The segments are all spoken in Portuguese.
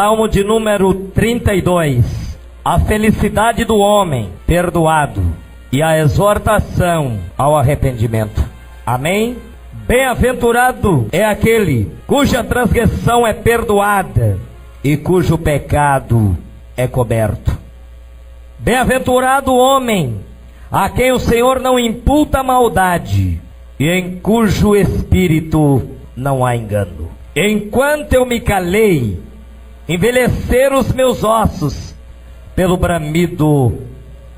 Salmo de número 32. A felicidade do homem perdoado e a exortação ao arrependimento. Amém? Bem-aventurado é aquele cuja transgressão é perdoada e cujo pecado é coberto. Bem-aventurado o homem a quem o Senhor não imputa maldade e em cujo espírito não há engano. Enquanto eu me calei, envelheceram os meus ossos pelo bramido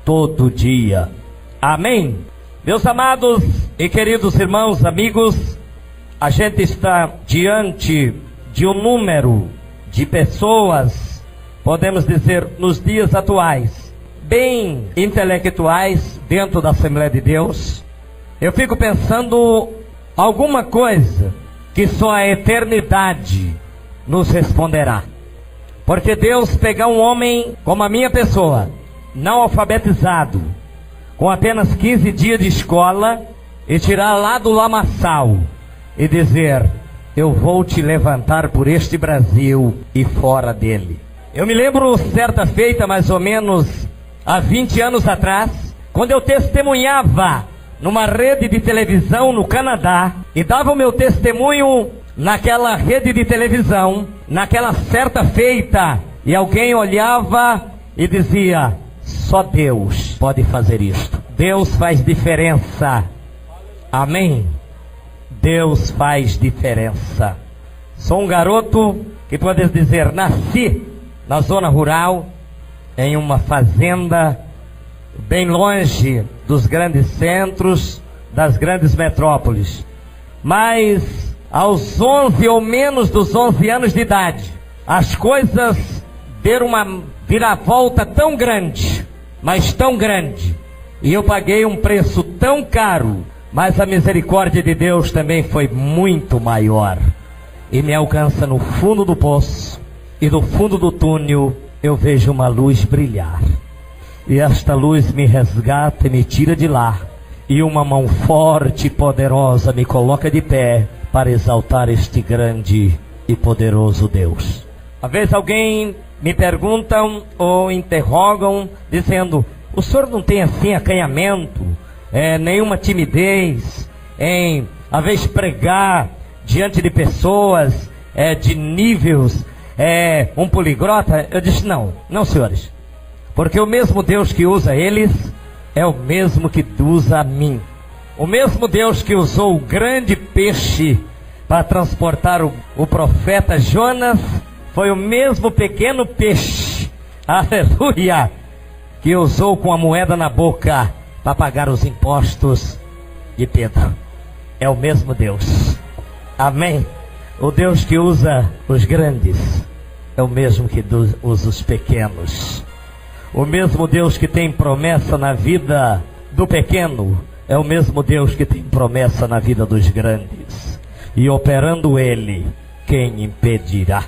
todo dia. Amém? Meus amados e queridos irmãos, amigos, a gente está diante de um número de pessoas, podemos dizer, nos dias atuais, bem intelectuais dentro da Assembleia de Deus. Eu fico pensando alguma coisa que só a eternidade nos responderá. Porque Deus pegar um homem como a minha pessoa, não alfabetizado, com apenas 15 dias de escola, e tirar lá do lamaçal e dizer: eu vou te levantar por este Brasil e fora dele. Eu me lembro certa feita, mais ou menos há 20 anos atrás, quando eu testemunhava numa rede de televisão no Canadá, e dava o meu testemunho naquela rede de televisão, naquela certa feita, e alguém olhava e dizia: só Deus pode fazer isto. Deus faz diferença. Amém? Deus faz diferença. Sou um garoto que pode dizer, nasci na zona rural, em uma fazenda bem longe dos grandes centros, das grandes metrópoles. Mas aos 11 ou menos dos 11 anos de idade, as coisas deram uma viravolta tão grande, mas tão grande, e eu paguei um preço tão caro, mas a misericórdia de Deus também foi muito maior, e me alcança no fundo do poço, e no fundo do túnel eu vejo uma luz brilhar, e esta luz me resgata e me tira de lá, e uma mão forte e poderosa me coloca de pé para exaltar este grande e poderoso Deus. Às vezes alguém me perguntam ou interrogam dizendo: o senhor não tem assim acanhamento, nenhuma timidez em às vezes pregar diante de pessoas de níveis, um poliglota? Eu disse: não senhores, porque o mesmo Deus que usa eles é o mesmo que usa a mim. O mesmo Deus que usou o grande peixe para transportar o profeta Jonas, foi o mesmo pequeno peixe, aleluia, que usou com a moeda na boca para pagar os impostos de Pedro. É o mesmo Deus. Amém? O Deus que usa os grandes é o mesmo que usa os pequenos. O mesmo Deus que tem promessa na vida do pequeno é o mesmo Deus que tem promessa na vida dos grandes. E operando Ele, quem impedirá?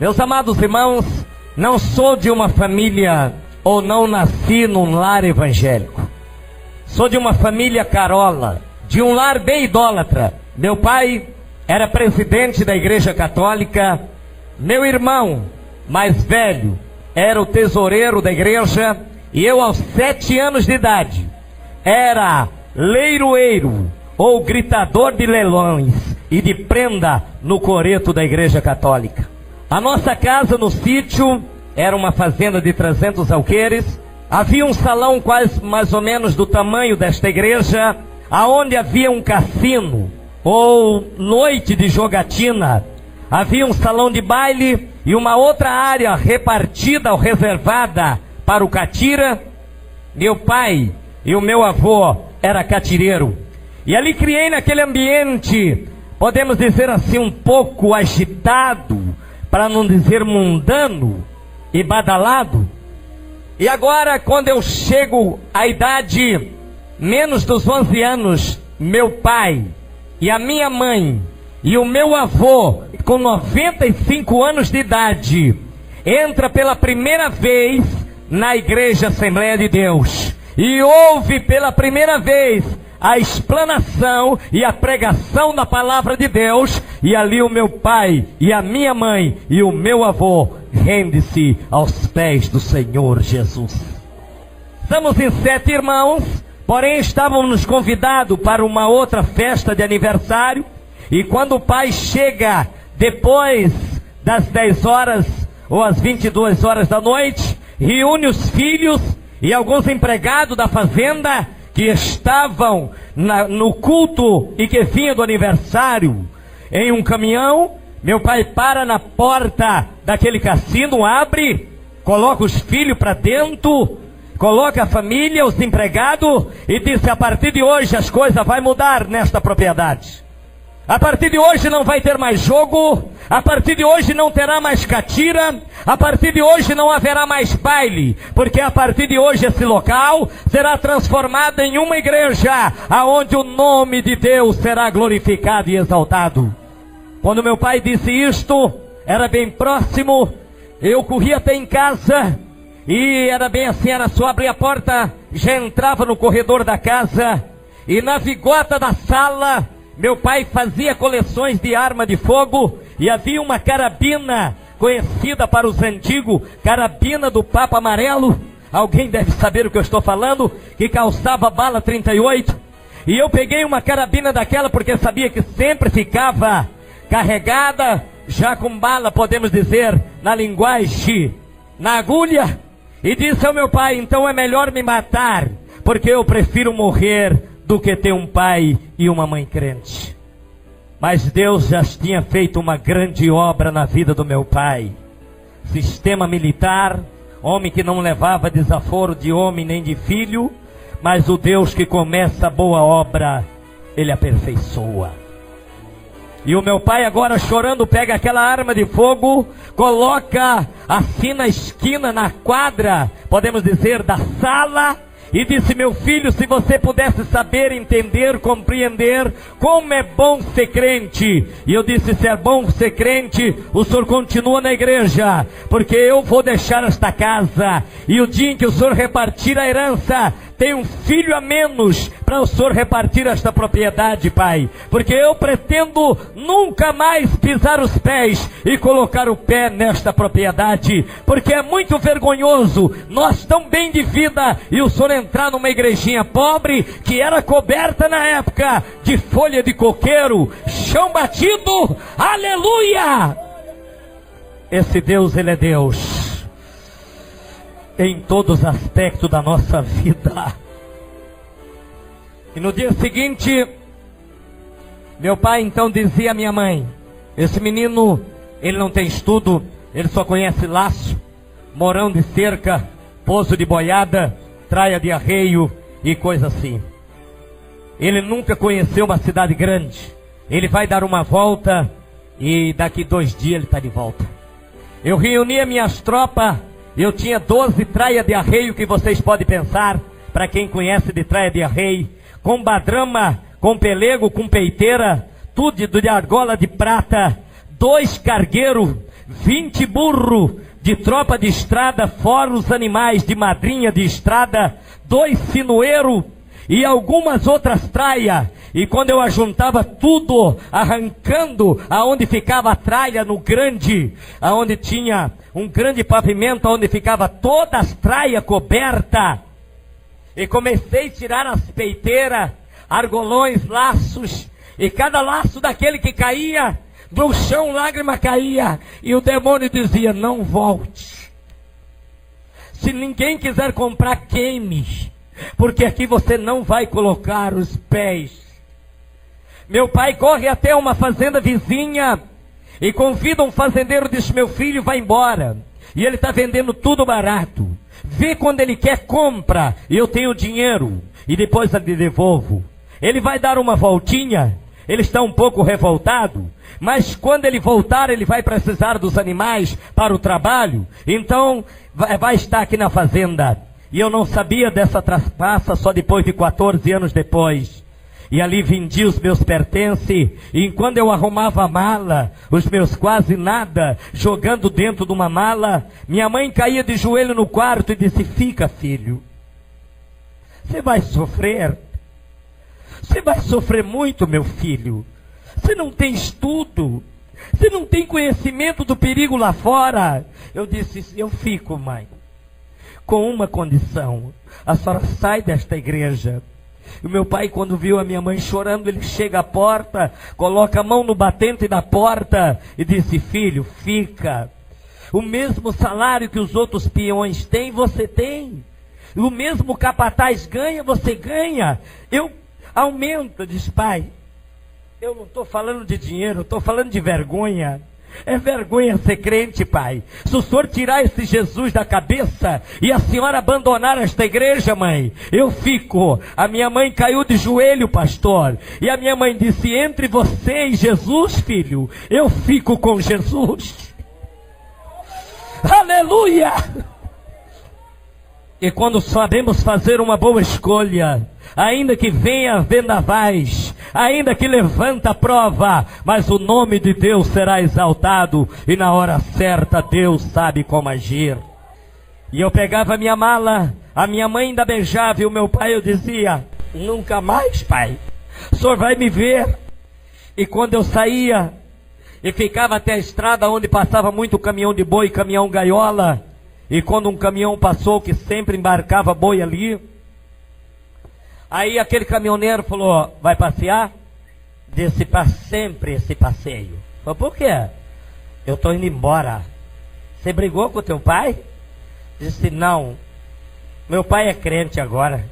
Meus amados irmãos, não sou de uma família, ou não nasci num lar evangélico. Sou de uma família carola, de um lar bem idólatra. Meu pai era presidente da Igreja Católica. Meu irmão mais velho era o tesoureiro da igreja. E eu, aos 7 anos de idade, era leiroeiro ou gritador de leilões e de prenda no coreto da Igreja Católica. A nossa casa no sítio era uma fazenda de 300 alqueires. Havia um salão quase mais ou menos do tamanho desta igreja, aonde havia um cassino ou noite de jogatina. Havia um salão de baile e uma outra área repartida ou reservada para o catira. Meu pai e o meu avô era catireiro. E ali criei naquele ambiente, podemos dizer assim, um pouco agitado, para não dizer mundano e badalado. E agora, quando eu chego à idade menos dos 11 anos, meu pai e a minha mãe e o meu avô, com 95 anos de idade, entra pela primeira vez na Igreja Assembleia de Deus e ouve pela primeira vez a explanação e a pregação da palavra de Deus, e ali o meu pai e a minha mãe e o meu avô rende-se aos pés do Senhor Jesus. Estamos em 7 irmãos, porém estávamos convidados para uma outra festa de aniversário. E quando o pai chega depois das 10 horas ou às 22 horas da noite, reúne os filhos e alguns empregados da fazenda que estavam no culto e que vinham do aniversário em um caminhão. Meu pai para na porta daquele cassino, abre, coloca os filhos para dentro, coloca a família, os empregados e disse: a partir de hoje as coisas vão mudar nesta propriedade. A partir de hoje não vai ter mais jogo, a partir de hoje não terá mais catira, a partir de hoje não haverá mais baile, porque a partir de hoje esse local será transformado em uma igreja, aonde o nome de Deus será glorificado e exaltado. Quando meu pai disse isto, era bem próximo, eu corri até em casa, e era bem assim, era só abrir a porta, já entrava no corredor da casa, e na vigota da sala, meu pai fazia coleções de arma de fogo, e havia uma carabina conhecida para os antigos, carabina do Papa Amarelo. Alguém deve saber o que eu estou falando, que calçava bala 38. E eu peguei uma carabina daquela porque sabia que sempre ficava carregada, já com bala, podemos dizer, na linguagem, na agulha. E disse ao meu pai: então é melhor me matar, porque eu prefiro morrer do que ter um pai e uma mãe crente. Mas Deus já tinha feito uma grande obra na vida do meu pai. Sistema militar, homem que não levava desaforo de homem nem de filho, mas o Deus que começa a boa obra, Ele aperfeiçoa. E o meu pai agora chorando pega aquela arma de fogo, coloca assim na esquina, na quadra, podemos dizer, da sala, e disse: meu filho, se você pudesse saber, entender, compreender como é bom ser crente. E eu disse: se é bom ser crente, o senhor continua na igreja, porque eu vou deixar esta casa, e o dia em que o senhor repartir a herança, tem um filho a menos para o senhor repartir esta propriedade, pai, porque eu pretendo nunca mais pisar os pés e colocar o pé nesta propriedade, porque é muito vergonhoso nós tão bem de vida e o senhor entrar numa igrejinha pobre que era coberta na época de folha de coqueiro, chão batido. Aleluia! Esse Deus, Ele é Deus em todos os aspectos da nossa vida. E no dia seguinte, meu pai então dizia à minha mãe: esse menino, ele não tem estudo, ele só conhece laço, morão de cerca, pouso de boiada, traia de arreio e coisa assim. Ele nunca conheceu uma cidade grande. Ele vai dar uma volta e daqui 2 dias ele está de volta. Eu reuni as minhas tropas. Eu tinha 12 traias de arreio, que vocês podem pensar, para quem conhece de traia de arreio, com badrama, com pelego, com peiteira, tudo de argola de prata, 2 cargueiros, 20 burros de tropa de estrada, fora os animais de madrinha de estrada, 2 sinueiros e algumas outras traias. E quando eu ajuntava tudo, arrancando aonde ficava a tralha no grande, aonde tinha um grande pavimento, onde ficava todas as traias cobertas, e comecei a tirar as peiteiras, argolões, laços, e cada laço daquele que caía, no chão lágrima caía, e o demônio dizia: não volte. Se ninguém quiser comprar, queime, porque aqui você não vai colocar os pés. Meu pai corre até uma fazenda vizinha e convida um fazendeiro, diz: meu filho vai embora, e ele está vendendo tudo barato, vê quando ele quer, compra, e eu tenho dinheiro, e depois eu lhe devolvo. Ele vai dar uma voltinha, ele está um pouco revoltado, mas quando ele voltar, ele vai precisar dos animais para o trabalho, então vai estar aqui na fazenda. E eu não sabia dessa traspassa só depois de 14 anos depois. E ali vendi os meus pertences, e enquanto eu arrumava a mala, os meus quase nada, jogando dentro de uma mala, minha mãe caía de joelho no quarto e disse: fica, filho, você vai sofrer muito, meu filho, você não tem estudo, Você não tem conhecimento do perigo lá fora. Eu disse, eu fico, mãe, com uma condição: a senhora sai desta igreja. E o meu pai, quando viu a minha mãe chorando, ele chega à porta, coloca a mão no batente da porta e disse, filho, fica. O mesmo salário que os outros peões têm, você tem. O mesmo capataz ganha, você ganha. Eu aumento, diz pai. Eu não estou falando de dinheiro, estou falando de vergonha. É vergonha ser crente, pai. Se o senhor tirar esse Jesus da cabeça e a senhora abandonar esta igreja, mãe, eu fico. A minha mãe caiu de joelho, pastor. E a minha mãe disse, entre você e Jesus, filho, eu fico com Jesus. Aleluia! E quando sabemos fazer uma boa escolha, ainda que venha vendavais, ainda que levanta a prova, mas o nome de Deus será exaltado, e na hora certa Deus sabe como agir. E eu pegava a minha mala, a minha mãe ainda beijava, e o meu pai, eu dizia, nunca mais, pai, o senhor vai me ver. E quando eu saía e ficava até a estrada onde passava muito caminhão de boi, caminhão gaiola, e quando um caminhão passou que sempre embarcava boi ali, aí aquele caminhoneiro falou, vai passear? Disse, para sempre esse passeio. Falei, por quê? Eu estou indo embora. Você brigou com o teu pai? Disse, não, meu pai é crente agora.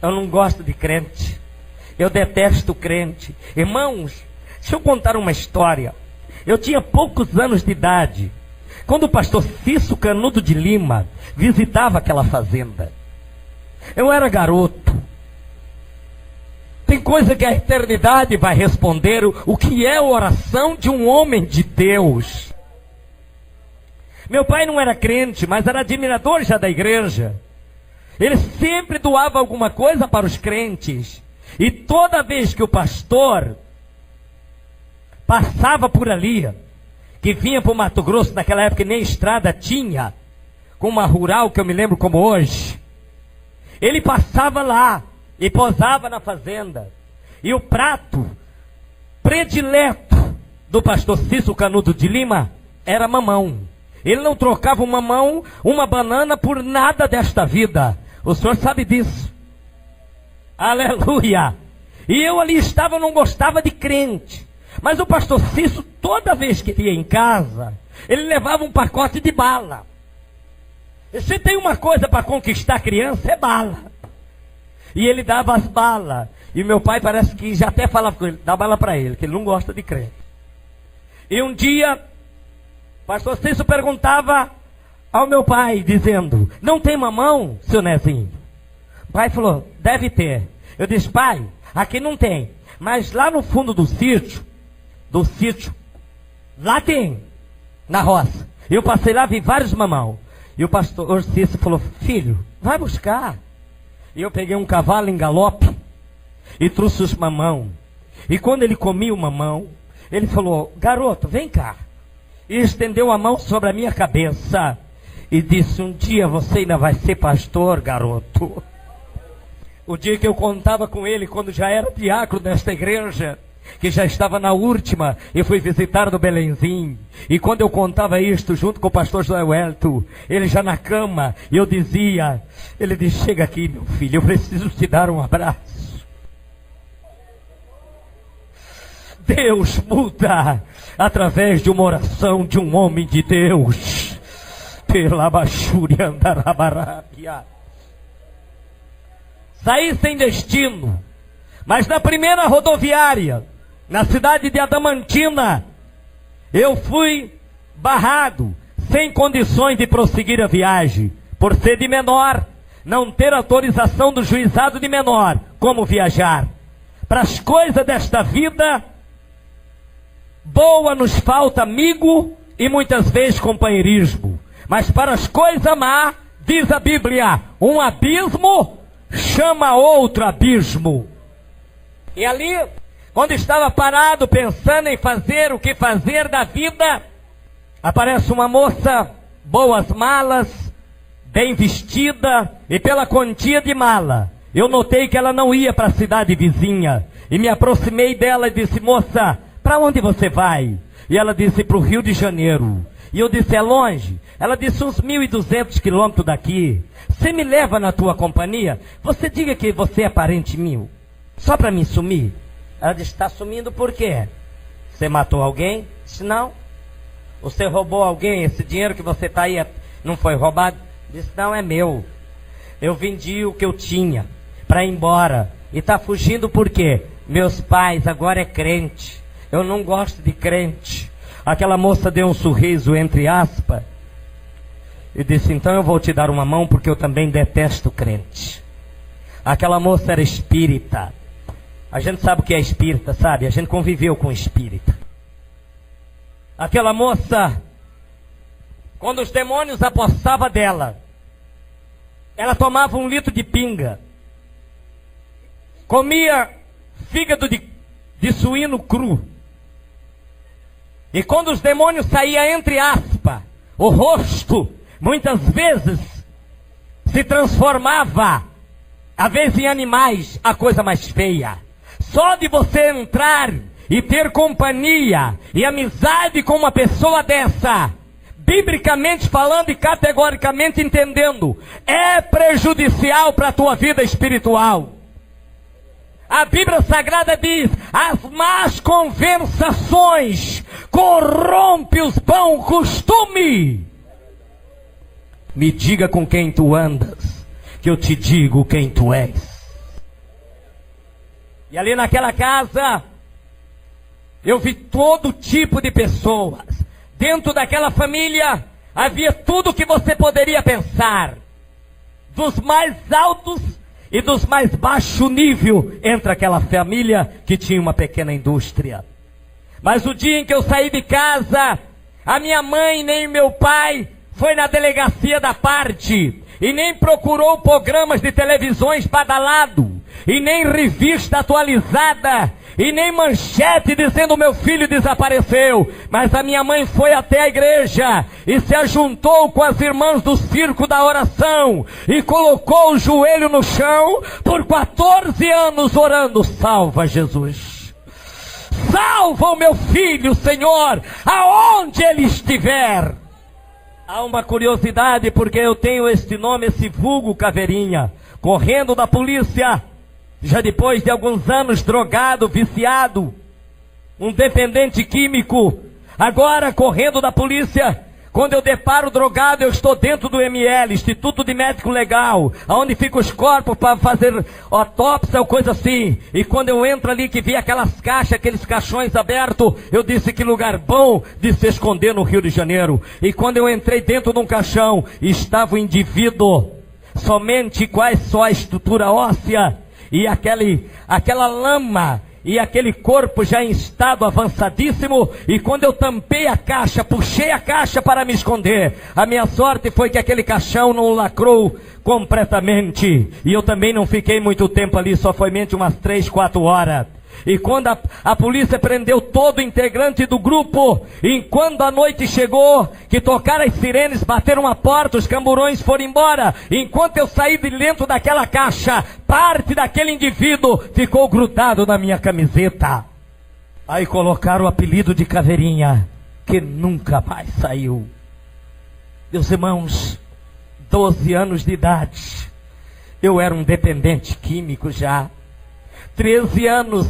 Eu não gosto de crente. Eu detesto crente. Irmãos, deixa eu contar uma história. Eu tinha poucos anos de idade, quando o pastor Cício Canudo de Lima visitava aquela fazenda. Eu era garoto. Tem coisa que a eternidade vai responder o que é a oração de um homem de Deus. Meu pai não era crente, mas era admirador já da igreja. Ele sempre doava alguma coisa para os crentes. E toda vez que o pastor passava por ali, que vinha para o Mato Grosso, naquela época nem estrada tinha, com uma rural que eu me lembro como hoje, ele passava lá e posava na fazenda. E o prato predileto do pastor Cício Canudo de Lima era mamão. Ele não trocava um mamão, uma banana por nada desta vida. O senhor sabe disso. Aleluia! E eu ali estava, eu não gostava de crente. Mas o pastor Cício, toda vez que ia em casa, ele levava um pacote de bala. E se tem uma coisa para conquistar a criança, é bala. E ele dava as balas. E meu pai parece que já até falava com ele, dá bala para ele, que ele não gosta de crente. E um dia, o pastor Cício perguntava ao meu pai, dizendo, não tem mamão, seu Nezinho? O pai falou, deve ter. Eu disse, pai, aqui não tem. Mas lá no fundo do sítio, lá tem, na roça. Eu passei lá, vi vários mamão. E o pastor Cício falou, filho, vai buscar. E eu peguei um cavalo em galope e trouxe os mamão. E quando ele comia o mamão, ele falou, garoto, vem cá. E estendeu a mão sobre a minha cabeça e disse, um dia você ainda vai ser pastor, garoto. O dia que eu contava com ele, quando já era diácono desta igreja, que já estava na última, e fui visitar no Belenzinho, e quando eu contava isto junto com o pastor Joel Welto, ele já na cama, e eu dizia, ele disse, chega aqui meu filho, eu preciso te dar um abraço. Deus muda através de uma oração de um homem de Deus. Pela Bachúria Andarabarábia. Saí sem destino, mas na primeira rodoviária, na cidade de Adamantina, eu fui barrado, sem condições de prosseguir a viagem, por ser de menor, não ter autorização do juizado de menor, como viajar. Para as coisas desta vida, boa nos falta amigo e muitas vezes companheirismo, mas para as coisas má, diz a Bíblia, um abismo chama outro abismo. E ali, quando estava parado pensando em fazer o que fazer da vida, aparece uma moça, boas malas, bem vestida, e pela quantia de mala, eu notei que ela não ia para a cidade vizinha, e me aproximei dela e disse, moça, para onde você vai? E ela disse: para o Rio de Janeiro. E eu disse: é longe? Ela disse: uns 1.200 quilômetros daqui. Você me leva na tua companhia? Você diga que você é parente meu, só para me sumir. Ela disse: está sumindo por quê? Você matou alguém? Disse: não. Você roubou alguém? Esse dinheiro que você está aí não foi roubado? Disse: não, é meu. Eu vendi o que eu tinha para ir embora. E está fugindo por quê? Meus pais agora é crente. Eu não gosto de crente. Aquela moça deu um sorriso entre aspas e disse: então eu vou te dar uma mão, porque eu também detesto crente. Aquela moça era espírita. A gente sabe o que é espírita, sabe? A gente conviveu com espírita. Aquela moça, quando os demônios apostavam dela, ela tomava 1 litro de pinga, comia fígado de suíno cru. E quando os demônios saíam entre aspas, o rosto, muitas vezes, se transformava, às vezes em animais, a coisa mais feia. Só de você entrar e ter companhia e amizade com uma pessoa dessa, biblicamente falando e categoricamente entendendo, é prejudicial para a tua vida espiritual. A Bíblia Sagrada diz: as más conversações corrompem os bons costumes. Me diga com quem tu andas, que eu te digo quem tu és. E ali naquela casa, eu vi todo tipo de pessoas. Dentro daquela família, havia tudo que você poderia pensar. Dos mais altos e dos mais baixo nível, entre aquela família que tinha uma pequena indústria. Mas o dia em que eu saí de casa, a minha mãe nem meu pai foi na delegacia da parte, e nem procurou programas de televisões badalado, e nem revista atualizada, e nem manchete dizendo: meu filho desapareceu. Mas a minha mãe foi até a igreja e se ajuntou com as irmãs do circo da oração e colocou o joelho no chão por 14 anos orando: salva Jesus, salva o meu filho, Senhor, aonde ele estiver. Há uma curiosidade, porque eu tenho este nome, esse vulgo Caveirinha, correndo da polícia, já depois de alguns anos drogado, viciado, um dependente químico, agora correndo da polícia. Quando eu deparo drogado, eu estou dentro do ML, Instituto de Médico Legal, onde ficam os corpos para fazer autópsia ou coisa assim. E quando eu entro ali, que vi aquelas caixas, aqueles caixões abertos, eu disse: que lugar bom de se esconder no Rio de Janeiro. E quando eu entrei dentro de um caixão, estava o indivíduo, somente quase só a estrutura óssea, e aquela lama, e aquele corpo já em estado avançadíssimo. E quando eu tampei a caixa, puxei a caixa para me esconder, a minha sorte foi que aquele caixão não lacrou completamente, e eu também não fiquei muito tempo ali, só foi mente umas 3, 4 horas. E quando a polícia prendeu todo integrante do grupo, e quando a noite chegou, que tocaram as sirenes, bateram a porta, os camburões foram embora, enquanto eu saí de dentro daquela caixa, parte daquele indivíduo ficou grudado na minha camiseta. Aí colocaram o apelido de Caveirinha, que nunca mais saiu. Meus irmãos, 12 anos de idade, eu era um dependente químico já. 13 anos,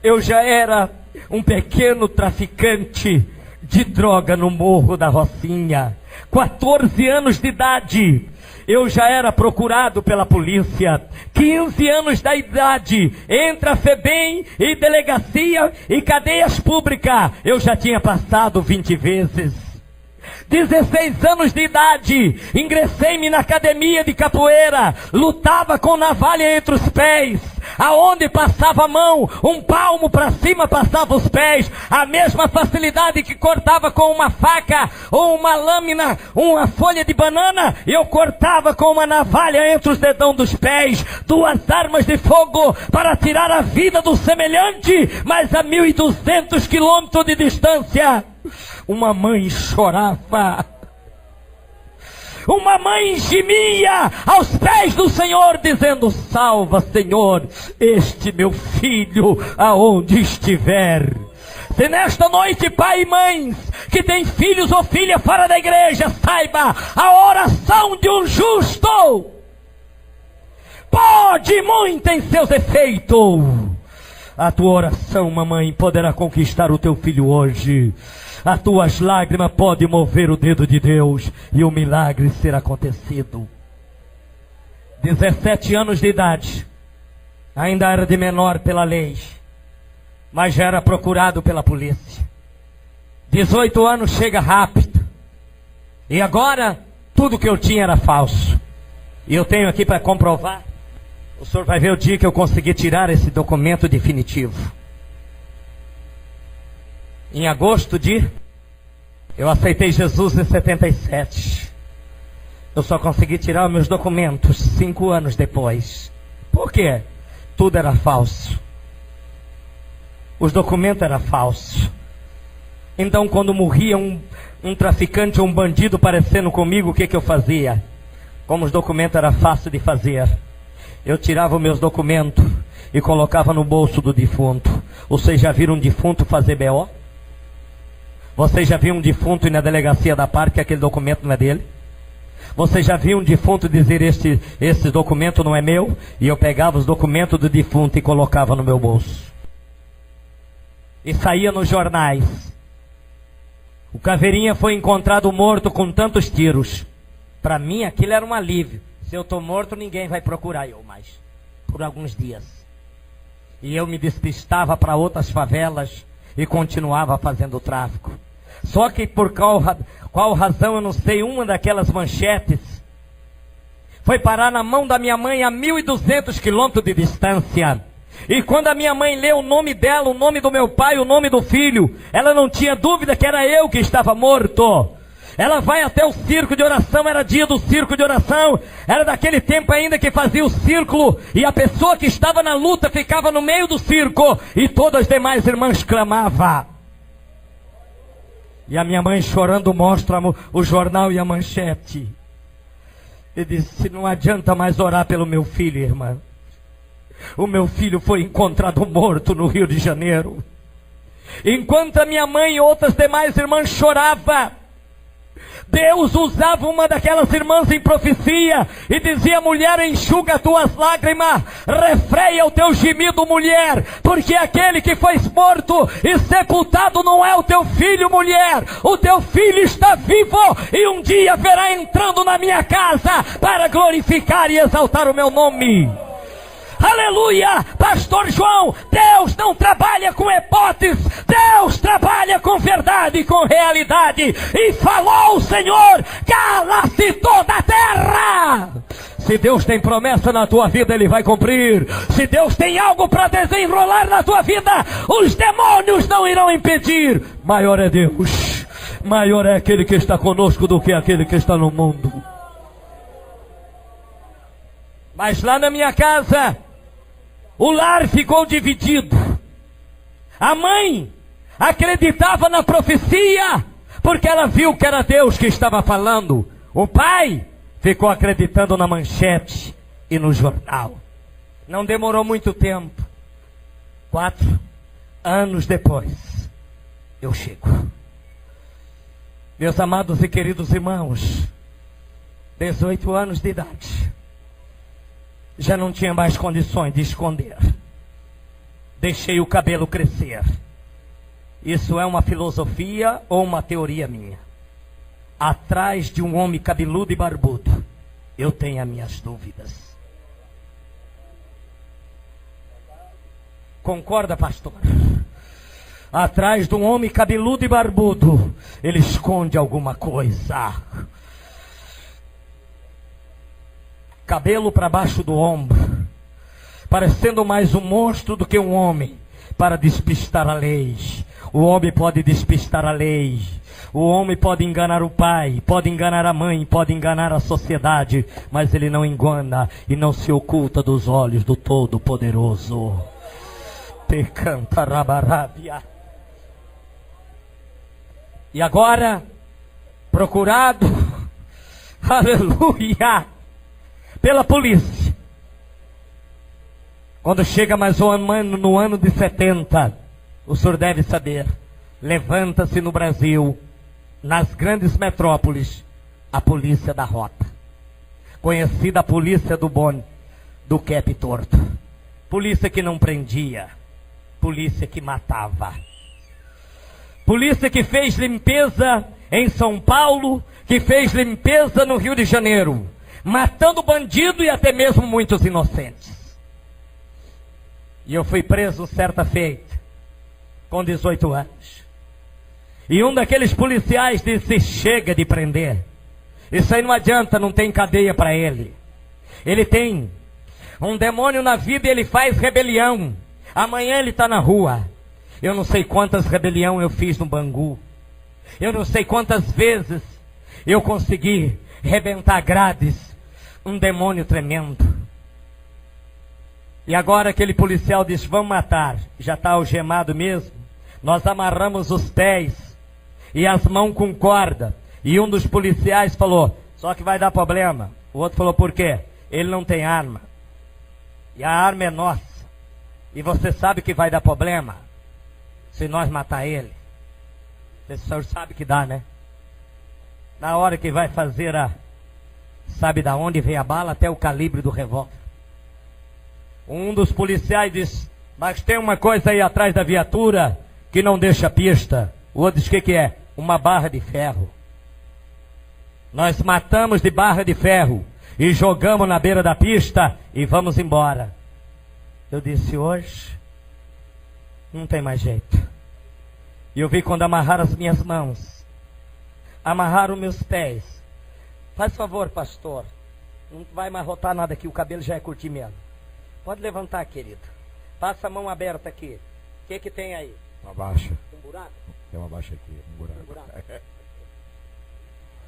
eu já era um pequeno traficante de droga no Morro da Rocinha. 14 anos de idade, eu já era procurado pela polícia. 15 anos da idade, entre a FEBEM e delegacia e cadeias públicas, eu já tinha passado 20 vezes. 16 anos de idade, ingressei-me na academia de capoeira, lutava com navalha entre os pés, aonde passava a mão, um palmo para cima passava os pés, a mesma facilidade que cortava com uma faca ou uma lâmina, uma folha de banana, eu cortava com uma navalha entre os dedão dos pés, 2 armas de fogo para tirar a vida do semelhante, mas a 1.200 quilômetros de distância. Uma mãe chorava, uma mãe gemia aos pés do Senhor, dizendo: salva, Senhor, este meu filho aonde estiver. Se nesta noite, pai e mães, que tem filhos ou filha fora da igreja, saiba, a oração de um justo pode muito em seus efeitos. A tua oração, mamãe, poderá conquistar o teu filho hoje. As tuas lágrimas podem mover o dedo de Deus e o milagre será acontecido. 17 anos de idade, ainda era de menor pela lei, mas já era procurado pela polícia. 18 anos chega rápido. E agora, tudo que eu tinha era falso. E eu tenho aqui para comprovar. O senhor vai ver o dia que eu consegui tirar esse documento definitivo. Em agosto eu aceitei Jesus em 77. Eu só consegui tirar os meus documentos 5 anos depois. Por quê? Tudo era falso. Os documentos eram falsos. Então, quando morria um traficante ou um bandido parecendo comigo, o que eu fazia? Como os documentos eram fáceis de fazer, eu tirava os meus documentos e colocava no bolso do defunto. Vocês já viram um defunto fazer BO? Vocês já viram um defunto ir na delegacia da PAR que aquele documento não é dele? Vocês já viram um defunto dizer esse documento não é meu? E eu pegava os documentos do defunto e colocava no meu bolso. E saía nos jornais. O Caveirinha foi encontrado morto com tantos tiros. Para mim aquilo era um alívio. Se eu estou morto, ninguém vai procurar eu mais. Por alguns dias. E eu me despistava para outras favelas e continuava fazendo tráfico. Só que por qual razão, eu não sei, uma daquelas manchetes foi parar na mão da minha mãe a 1.200 quilômetros de distância. E quando a minha mãe leu o nome dela, o nome do meu pai, o nome do filho, ela não tinha dúvida que era eu que estava morto. Ela vai até o circo de oração, era dia do circo de oração, era daquele tempo ainda que fazia o círculo, e a pessoa que estava na luta ficava no meio do circo, e todas as demais irmãs clamavam. E a minha mãe chorando mostra o jornal e a manchete. E disse, não adianta mais orar pelo meu filho, irmã. O meu filho foi encontrado morto no Rio de Janeiro. Enquanto a minha mãe e outras demais irmãs choravam, Deus usava uma daquelas irmãs em profecia e dizia, mulher, enxuga as tuas lágrimas, refreia o teu gemido, mulher, porque aquele que foi morto e sepultado não é o teu filho, mulher. O teu filho está vivo e um dia verá entrando na minha casa para glorificar e exaltar o meu nome. Aleluia! Pastor João, Deus não trabalha com hipóteses, Deus trabalha com verdade e com realidade. E falou o Senhor, cala-se toda a terra! Se Deus tem promessa na tua vida, Ele vai cumprir. Se Deus tem algo para desenrolar na tua vida, os demônios não irão impedir. Maior é Deus, maior é aquele que está conosco do que aquele que está no mundo. Mas lá na minha casa, o lar ficou dividido. A mãe acreditava na profecia, porque ela viu que era Deus que estava falando. O pai ficou acreditando na manchete e no jornal. Não demorou muito tempo. 4 anos depois, eu chego. Meus amados e queridos irmãos, 18 anos de idade. Já não tinha mais condições de esconder. Deixei o cabelo crescer. Isso é uma filosofia ou uma teoria minha? Atrás de um homem cabeludo e barbudo, eu tenho as minhas dúvidas. Concorda, pastor? Atrás de um homem cabeludo e barbudo, ele esconde alguma coisa. Cabelo para baixo do ombro, parecendo mais um monstro do que um homem, para despistar a lei. O homem pode despistar a lei. O homem pode enganar o pai, pode enganar a mãe, pode enganar a sociedade, mas ele não engana e não se oculta dos olhos do Todo-Poderoso. Pecanta rabarábia. E agora, procurado, aleluia, pela polícia. Quando chega mais um ano, no ano de 70, o senhor deve saber, levanta-se no Brasil, nas grandes metrópoles, a polícia da rota. Conhecida a polícia do bom, do cap torto. Polícia que não prendia. Polícia que matava. Polícia que fez limpeza em São Paulo, que fez limpeza no Rio de Janeiro, matando bandido e até mesmo muitos inocentes. E eu fui preso certa feita, com 18 anos. E um daqueles policiais disse: chega de prender. Isso aí não adianta, não tem cadeia para ele. Ele tem um demônio na vida e ele faz rebelião. Amanhã ele está na rua. Eu não sei quantas rebeliões eu fiz no Bangu. Eu não sei quantas vezes eu consegui rebentar grades. Um demônio tremendo. E agora aquele policial diz: vamos matar. Já está algemado mesmo. Nós amarramos os pés e as mãos com corda. E um dos policiais falou: só que vai dar problema. O outro falou: por quê? Ele não tem arma. E a arma é nossa. E você sabe que vai dar problema se nós matar ele. O senhor sabe que dá, né? Na hora que vai fazer a... Sabe da onde vem a bala? Até o calibre do revólver. Um dos policiais diz: mas tem uma coisa aí atrás da viatura que não deixa pista. O outro diz: o que é? Uma barra de ferro. Nós matamos de barra de ferro e jogamos na beira da pista e vamos embora. Eu disse: hoje não tem mais jeito. E eu vi quando amarraram as minhas mãos, amarraram meus pés. Faz favor, pastor, não vai mais rotar nada aqui, o cabelo já é curtinho mesmo. Pode levantar, querido. Passa a mão aberta aqui. O que tem aí? Uma baixa. Um buraco? Tem uma baixa aqui, um buraco.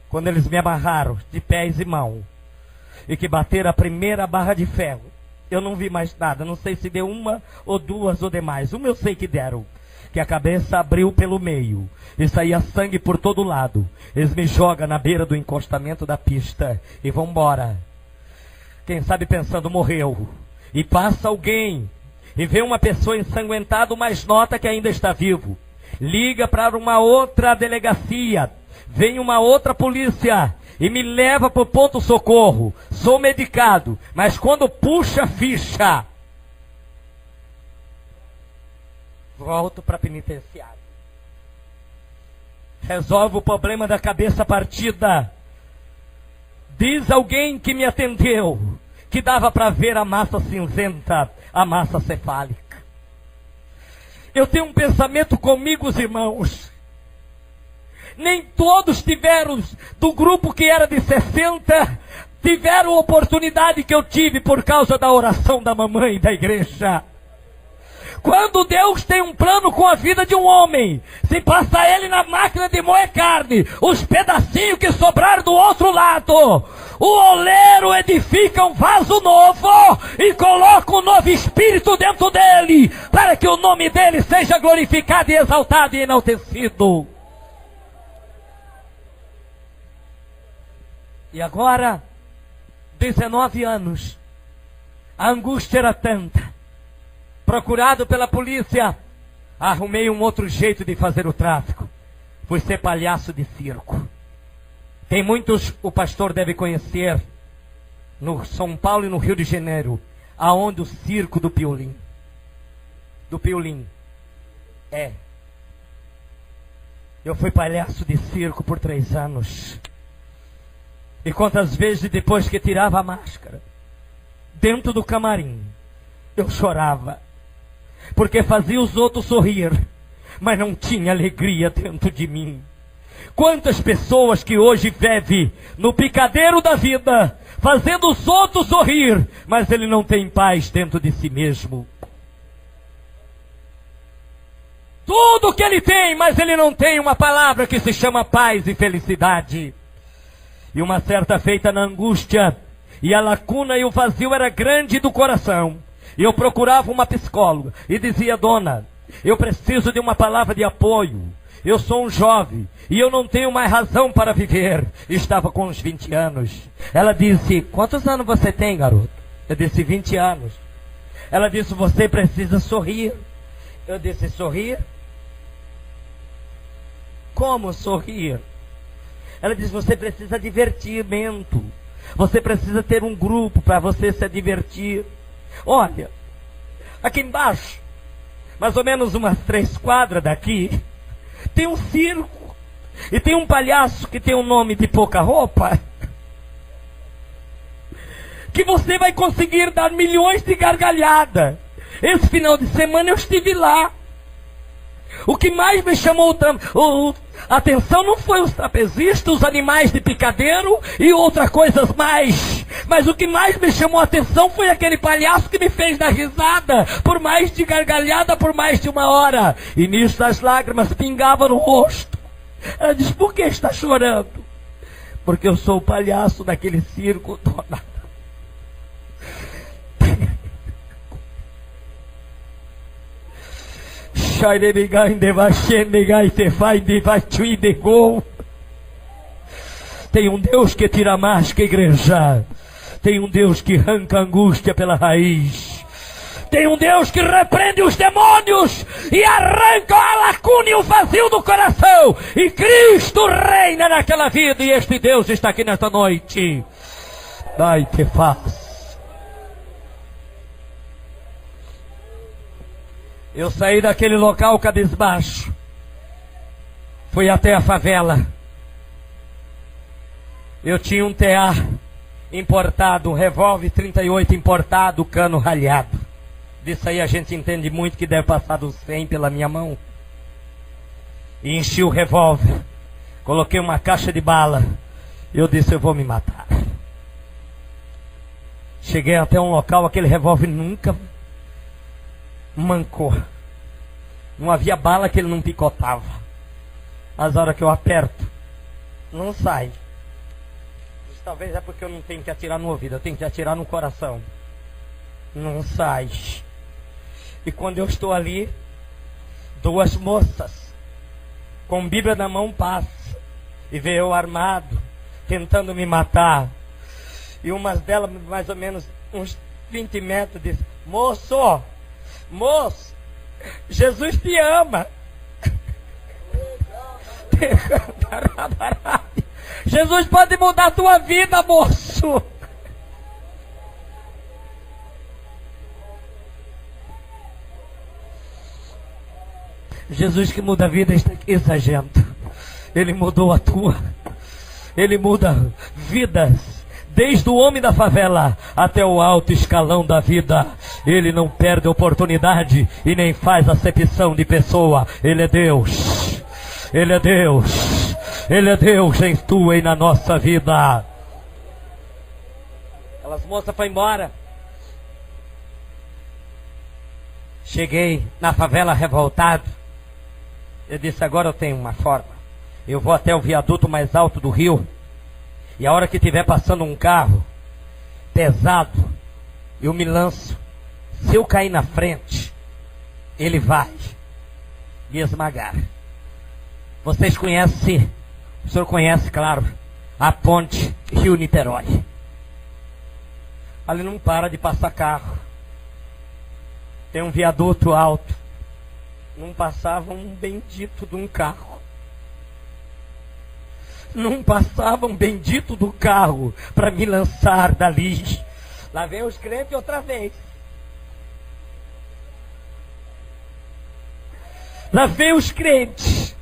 Quando eles me amarraram de pés e mão e que bateram a primeira barra de ferro, eu não vi mais nada. Não sei se deu uma ou duas ou demais. Uma eu sei que deram, que a cabeça abriu pelo meio e saía sangue por todo lado. Eles me jogam na beira do encostamento da pista e vão embora. Quem sabe pensando: morreu. E passa alguém e vê uma pessoa ensanguentada, mas nota que ainda está vivo. Liga para uma outra delegacia. Vem uma outra polícia e me leva para o ponto-socorro. Sou medicado, mas quando puxa a ficha, volto para a penitenciária. Resolve o problema da cabeça partida. Diz alguém que me atendeu que dava para ver a massa cinzenta, a massa cefálica. Eu tenho um pensamento comigo, os irmãos. Nem todos tiveram, do grupo que era de 60, tiveram a oportunidade que eu tive por causa da oração da mamãe da igreja. Quando Deus tem um plano com a vida de um homem, se passa ele na máquina de moer carne, os pedacinhos que sobraram do outro lado, o oleiro edifica um vaso novo e coloca um novo espírito dentro dele, para que o nome dele seja glorificado e exaltado e enaltecido. E agora, 19 anos, a angústia era tanta. Procurado pela polícia, arrumei um outro jeito de fazer o tráfico. Fui ser palhaço de circo. Tem muitos, o pastor deve conhecer, no São Paulo e no Rio de Janeiro, aonde o circo do Piolim. Do Piolim. É. Eu fui palhaço de circo por 3 anos. E quantas vezes depois que tirava a máscara, dentro do camarim, eu chorava. Porque fazia os outros sorrir, mas não tinha alegria dentro de mim. Quantas pessoas que hoje vivem no picadeiro da vida, fazendo os outros sorrir, mas ele não tem paz dentro de si mesmo. Tudo que ele tem, mas ele não tem uma palavra que se chama paz e felicidade. E uma certa feita na angústia, e a lacuna e o vazio era grande do coração. E eu procurava uma psicóloga e dizia: dona, eu preciso de uma palavra de apoio. Eu sou um jovem e eu não tenho mais razão para viver. Estava com uns 20 anos. Ela disse: quantos anos você tem, garoto? Eu disse: 20 anos. Ela disse: você precisa sorrir. Eu disse: sorrir? Como sorrir? Ela diz, você precisa de divertimento. Você precisa ter um grupo para você se divertir. Olha, aqui embaixo, mais ou menos umas 3 quadras daqui, tem um circo. E tem um palhaço que tem o nome de pouca roupa, que você vai conseguir dar milhões de gargalhadas. Esse final de semana eu estive lá. O que mais me chamou a atenção não foi os trapezistas, os animais de picadeiro e outras coisas mais. Mas o que mais me chamou a atenção foi aquele palhaço que me fez dar risada, por mais de gargalhada, por mais de 1 hora. E nisso as lágrimas pingavam no rosto. Ela diz, por que está chorando? Porque eu sou o palhaço daquele circo, dona. Tem um Deus que tira a máscara, igreja. Tem um Deus que arranca a angústia pela raiz. Tem um Deus que repreende os demônios e arranca a lacuna e o vazio do coração. E Cristo reina naquela vida. E este Deus está aqui nesta noite. Dai-te paz. Eu saí daquele local cabisbaixo. Fui até a favela. Eu tinha um TA importado, um revólver 38 importado, cano ralhado. Disso aí a gente entende muito que deve passar dos 100 pela minha mão. E enchi o revólver. Coloquei uma caixa de bala. E eu disse, eu vou me matar. Cheguei até um local, aquele revólver nunca mancou. Não havia bala que ele não picotava. Mas a hora que eu aperto, não sai. Talvez é porque eu não tenho que atirar no ouvido, eu tenho que atirar no coração. Não sai. E quando eu estou ali, 2 moças com Bíblia na mão passam e vê eu armado, tentando me matar. E uma delas, mais ou menos uns 20 metros, diz, moço, Jesus te ama. Jesus pode mudar a tua vida, moço. Jesus que muda a vida está aqui, sargento. Ele mudou a tua. Ele muda vidas. Desde o homem da favela até o alto escalão da vida. Ele não perde oportunidade e nem faz acepção de pessoa. Ele é Deus. Ele é Deus. Ele é Deus em tua e na nossa vida. Aquelas moças foram embora. Cheguei na favela revoltado. Eu disse, agora eu tenho uma forma. Eu vou até o viaduto mais alto do rio. E a hora que estiver passando um carro pesado, eu me lanço. Se eu cair na frente, ele vai me esmagar. Vocês conhecem, o senhor conhece, claro, a ponte Rio-Niterói. Ali não para de passar carro. Tem um viaduto alto. Não passava um bendito de um carro. Não passava um bendito do carro para me lançar dali. Lá vem os crentes outra vez. Lá vem os crentes.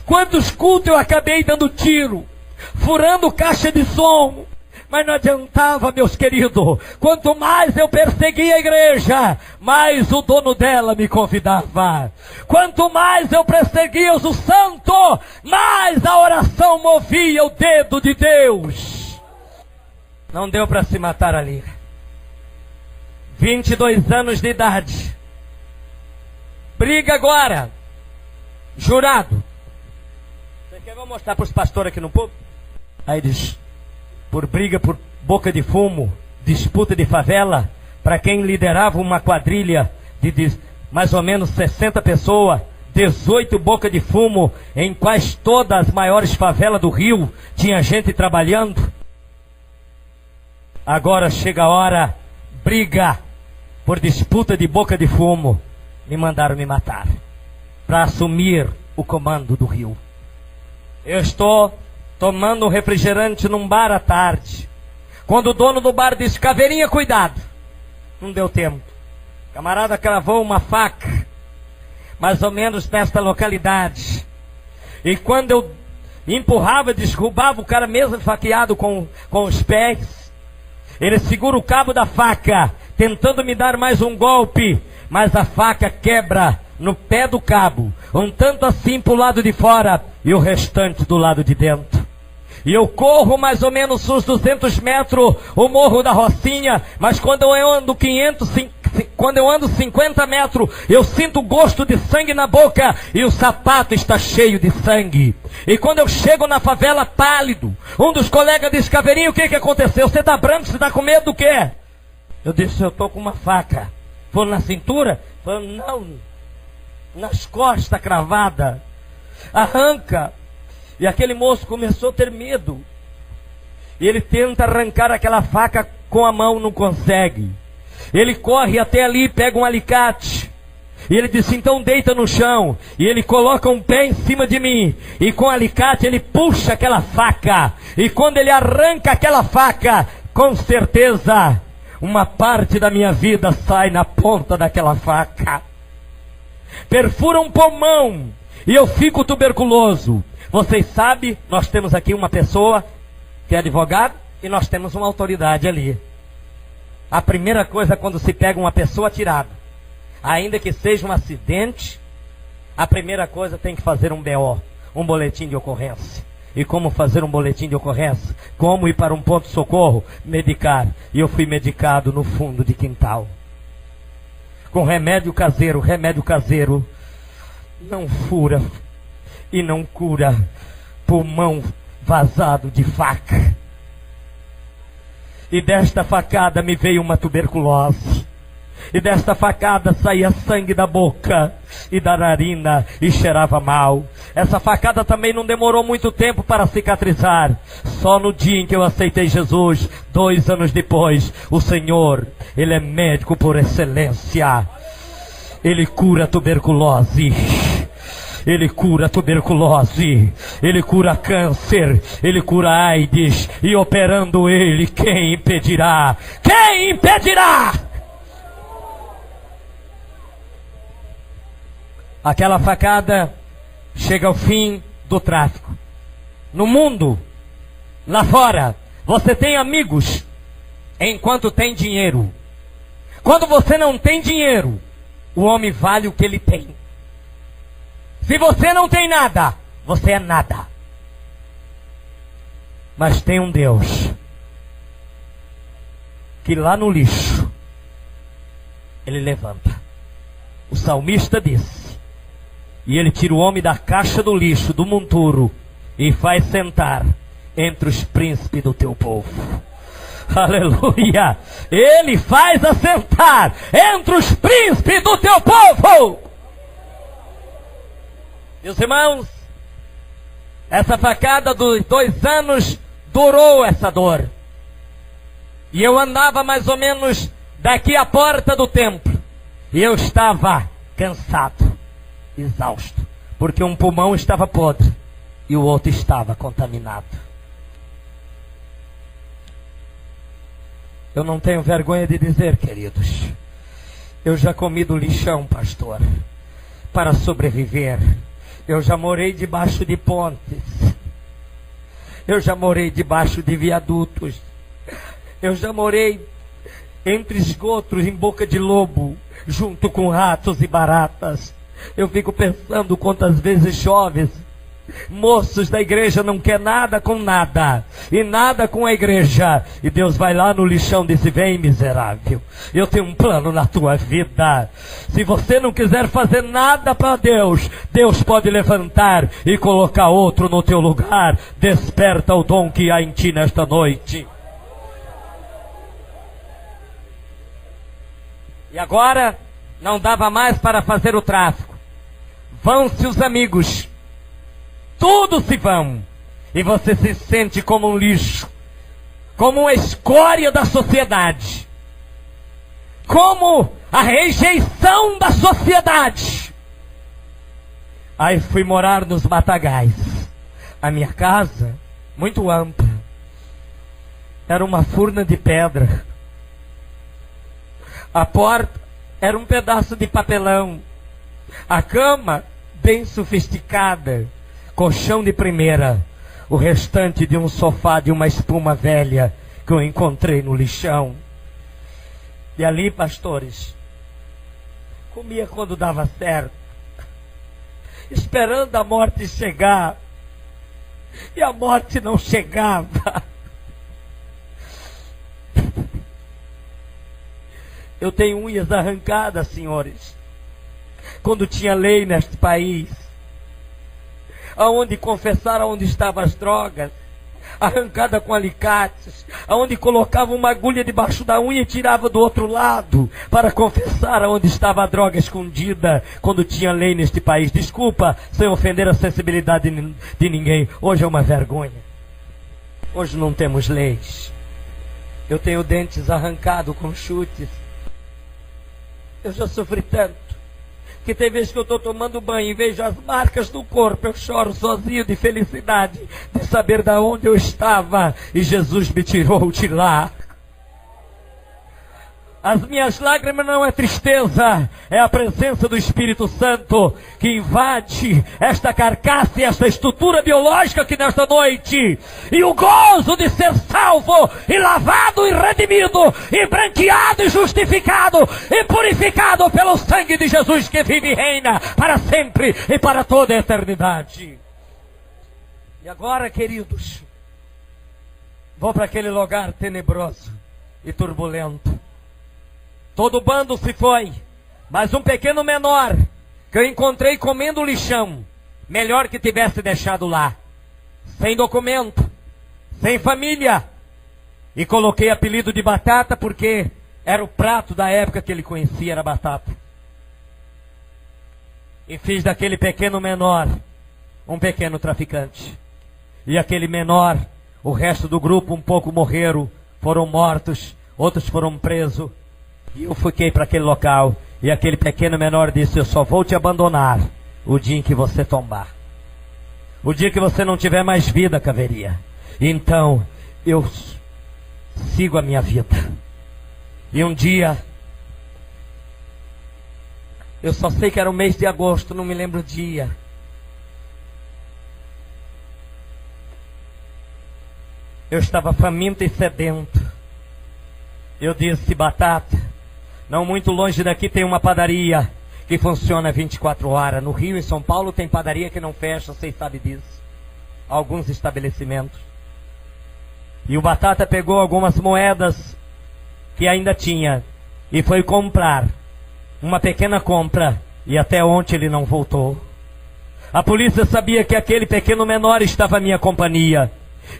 Quantos cultos eu acabei dando tiro, furando caixa de som. Mas não adiantava, meus queridos. Quanto mais eu perseguia a igreja, mais o dono dela me convidava. Quanto mais eu perseguia o santo, mais a oração movia o dedo de Deus. Não deu para se matar ali. 22 anos de idade. Briga agora. Jurado. Você quer eu mostrar para os pastores aqui no povo? Aí diz, por briga por boca de fumo, disputa de favela, para quem liderava uma quadrilha de mais ou menos 60 pessoas, 18 boca de fumo, em quais todas as maiores favelas do Rio tinha gente trabalhando. Agora chega a hora, briga por disputa de boca de fumo. Me mandaram me matar para assumir o comando do Rio. Eu estou tomando um refrigerante num bar à tarde, quando o dono do bar disse: Caveirinha, cuidado. Não deu tempo. O camarada cravou uma faca, mais ou menos nesta localidade. E quando eu empurrava, derrubava o cara mesmo faqueado com os pés, ele segura o cabo da faca, tentando me dar mais um golpe, mas a faca quebra no pé do cabo, um tanto assim para o lado de fora e o restante do lado de dentro. E eu corro mais ou menos uns 200 metros o Morro da Rocinha, mas quando eu ando 50 metros, eu sinto o gosto de sangue na boca e o sapato está cheio de sangue. E quando eu chego na favela pálido, um dos colegas diz: Caveirinho, o que aconteceu? Você está branco? Você está com medo do quê? Eu disse: eu estou com uma faca. Foi na cintura? Falei: não, nas costas cravada. Arranca. E aquele moço começou a ter medo. E ele tenta arrancar aquela faca com a mão, não consegue. Ele corre até ali, pega um alicate. E ele disse: então deita no chão. E ele coloca um pé em cima de mim. E com o alicate ele puxa aquela faca. E quando ele arranca aquela faca, com certeza, uma parte da minha vida sai na ponta daquela faca. Perfura um pulmão. E eu fico tuberculoso. Vocês sabem, nós temos aqui uma pessoa que é advogado e nós temos uma autoridade ali. A primeira coisa quando se pega uma pessoa atirada, ainda que seja um acidente, a primeira coisa tem que fazer um BO, um boletim de ocorrência. E como fazer um boletim de ocorrência? Como ir para um ponto de socorro? Medicar. E eu fui medicado no fundo de quintal. Com remédio caseiro. Remédio caseiro não fura e não cura pulmão vazado de faca. E desta facada me veio uma tuberculose. E desta facada saía sangue da boca e da narina e cheirava mal. Essa facada também não demorou muito tempo para cicatrizar. Só no dia em que eu aceitei Jesus, 2 anos depois, o Senhor, Ele é médico por excelência. Ele cura a tuberculose. Ele cura tuberculose, Ele cura câncer, Ele cura AIDS, e operando Ele, quem impedirá? Quem impedirá? Aquela facada chega ao fim do tráfico. No mundo, lá fora, você tem amigos enquanto tem dinheiro. Quando você não tem dinheiro, o homem vale o que ele tem. Se você não tem nada, você é nada. Mas tem um Deus que lá no lixo Ele levanta. O salmista disse: e Ele tira o homem da caixa do lixo, do monturo, e faz sentar entre os príncipes do teu povo. Aleluia! Ele faz assentar entre os príncipes do teu povo. Meus irmãos, essa facada dos 2 anos durou essa dor. E eu andava mais ou menos daqui à porta do templo. E eu estava cansado, exausto, porque um pulmão estava podre e o outro estava contaminado. Eu não tenho vergonha de dizer, queridos, eu já comi do lixão, pastor, para sobreviver. Eu já morei debaixo de pontes. Eu já morei debaixo de viadutos. Eu já morei entre esgotos, em boca de lobo, junto com ratos e baratas. Eu fico pensando quantas vezes chove. Moços da igreja não quer nada com nada, e nada com a igreja, e Deus vai lá no lixão e diz: vem, miserável, eu tenho um plano na tua vida. Se você não quiser fazer nada para Deus, Deus pode levantar e colocar outro no teu lugar. Desperta o dom que há em ti nesta noite. E agora não dava mais para fazer o tráfico. Vão-se os amigos, tudo se vão, e você se sente como um lixo, como uma escória da sociedade, como a rejeição da sociedade. Aí fui morar nos matagais, A minha casa, muito ampla, era uma furna de pedra. A porta era um pedaço de papelão. A cama, bem sofisticada, colchão de primeira. O restante de um sofá de uma espuma velha que eu encontrei no lixão. E ali, pastores, comia quando dava certo, esperando a morte chegar. E a morte não chegava. Eu tenho unhas arrancadas, senhores, quando tinha lei neste país, aonde confessaram onde estavam as drogas, arrancada com alicates, aonde colocava uma agulha debaixo da unha e tirava do outro lado, para confessar aonde estava a droga escondida, quando tinha lei neste país. Desculpa, sem ofender a sensibilidade de ninguém, hoje é uma vergonha. Hoje não temos leis. Eu tenho dentes arrancados com chutes. Eu já sofri tanto, que tem vezes que eu estou tomando banho e vejo as marcas do corpo, eu choro sozinho de felicidade, de saber de onde eu estava, e Jesus me tirou de lá. As minhas lágrimas não é tristeza, é a presença do Espírito Santo que invade esta carcaça e esta estrutura biológica aqui nesta noite. E o gozo de ser salvo e lavado e redimido e branqueado e justificado e purificado pelo sangue de Jesus que vive e reina para sempre e para toda a eternidade. E agora, queridos, vou para aquele lugar tenebroso e turbulento. Todo o bando se foi, mas um pequeno menor que eu encontrei comendo lixão, melhor que tivesse deixado lá, sem documento, sem família, e coloquei apelido de Batata porque era o prato da época que ele conhecia, era batata. E fiz daquele pequeno menor um pequeno traficante. E aquele menor, o resto do grupo um pouco morreram, foram mortos, outros foram presos. E eu fiquei para aquele local, e aquele pequeno menor disse: eu só vou te abandonar o dia em que você tombar. O dia que você não tiver mais vida, Caveria. Então, eu sigo a minha vida. E um dia, eu só sei que era o mês de agosto, não me lembro o dia. Eu estava faminto e sedento. Eu disse: Batata, não muito longe daqui tem uma padaria que funciona 24 horas. No Rio e São Paulo tem padaria que não fecha, vocês sabem disso. Alguns estabelecimentos. E o Batata pegou algumas moedas que ainda tinha e foi comprar uma pequena compra. E até ontem ele não voltou. A polícia sabia que aquele pequeno menor estava à minha companhia.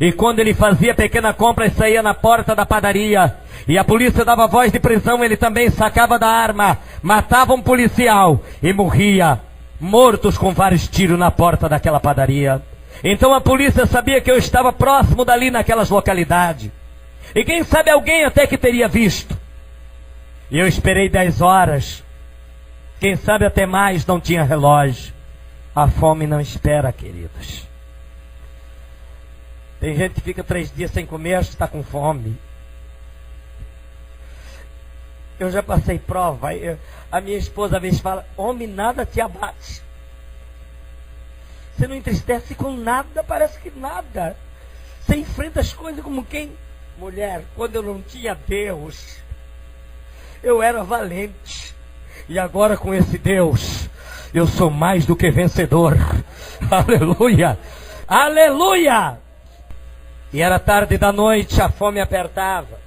E quando ele fazia pequena compra e saía na porta da padaria, e a polícia dava voz de prisão, ele também sacava da arma, matava um policial e morria, mortos com vários tiros na porta daquela padaria. Então a polícia sabia que eu estava próximo dali naquelas localidades. E quem sabe alguém até que teria visto. E eu esperei 10 horas. Quem sabe até mais, não tinha relógio. A fome não espera, queridos. Tem gente que fica 3 dias sem comer, acho que está com fome. Eu já passei prova. A minha esposa às vezes fala: homem, nada te abate. Você não entristece com nada, parece que nada. Você enfrenta as coisas como quem... Mulher, quando eu não tinha Deus, eu era valente. E agora com esse Deus, eu sou mais do que vencedor. Aleluia! Aleluia! E era tarde da noite, a fome apertava.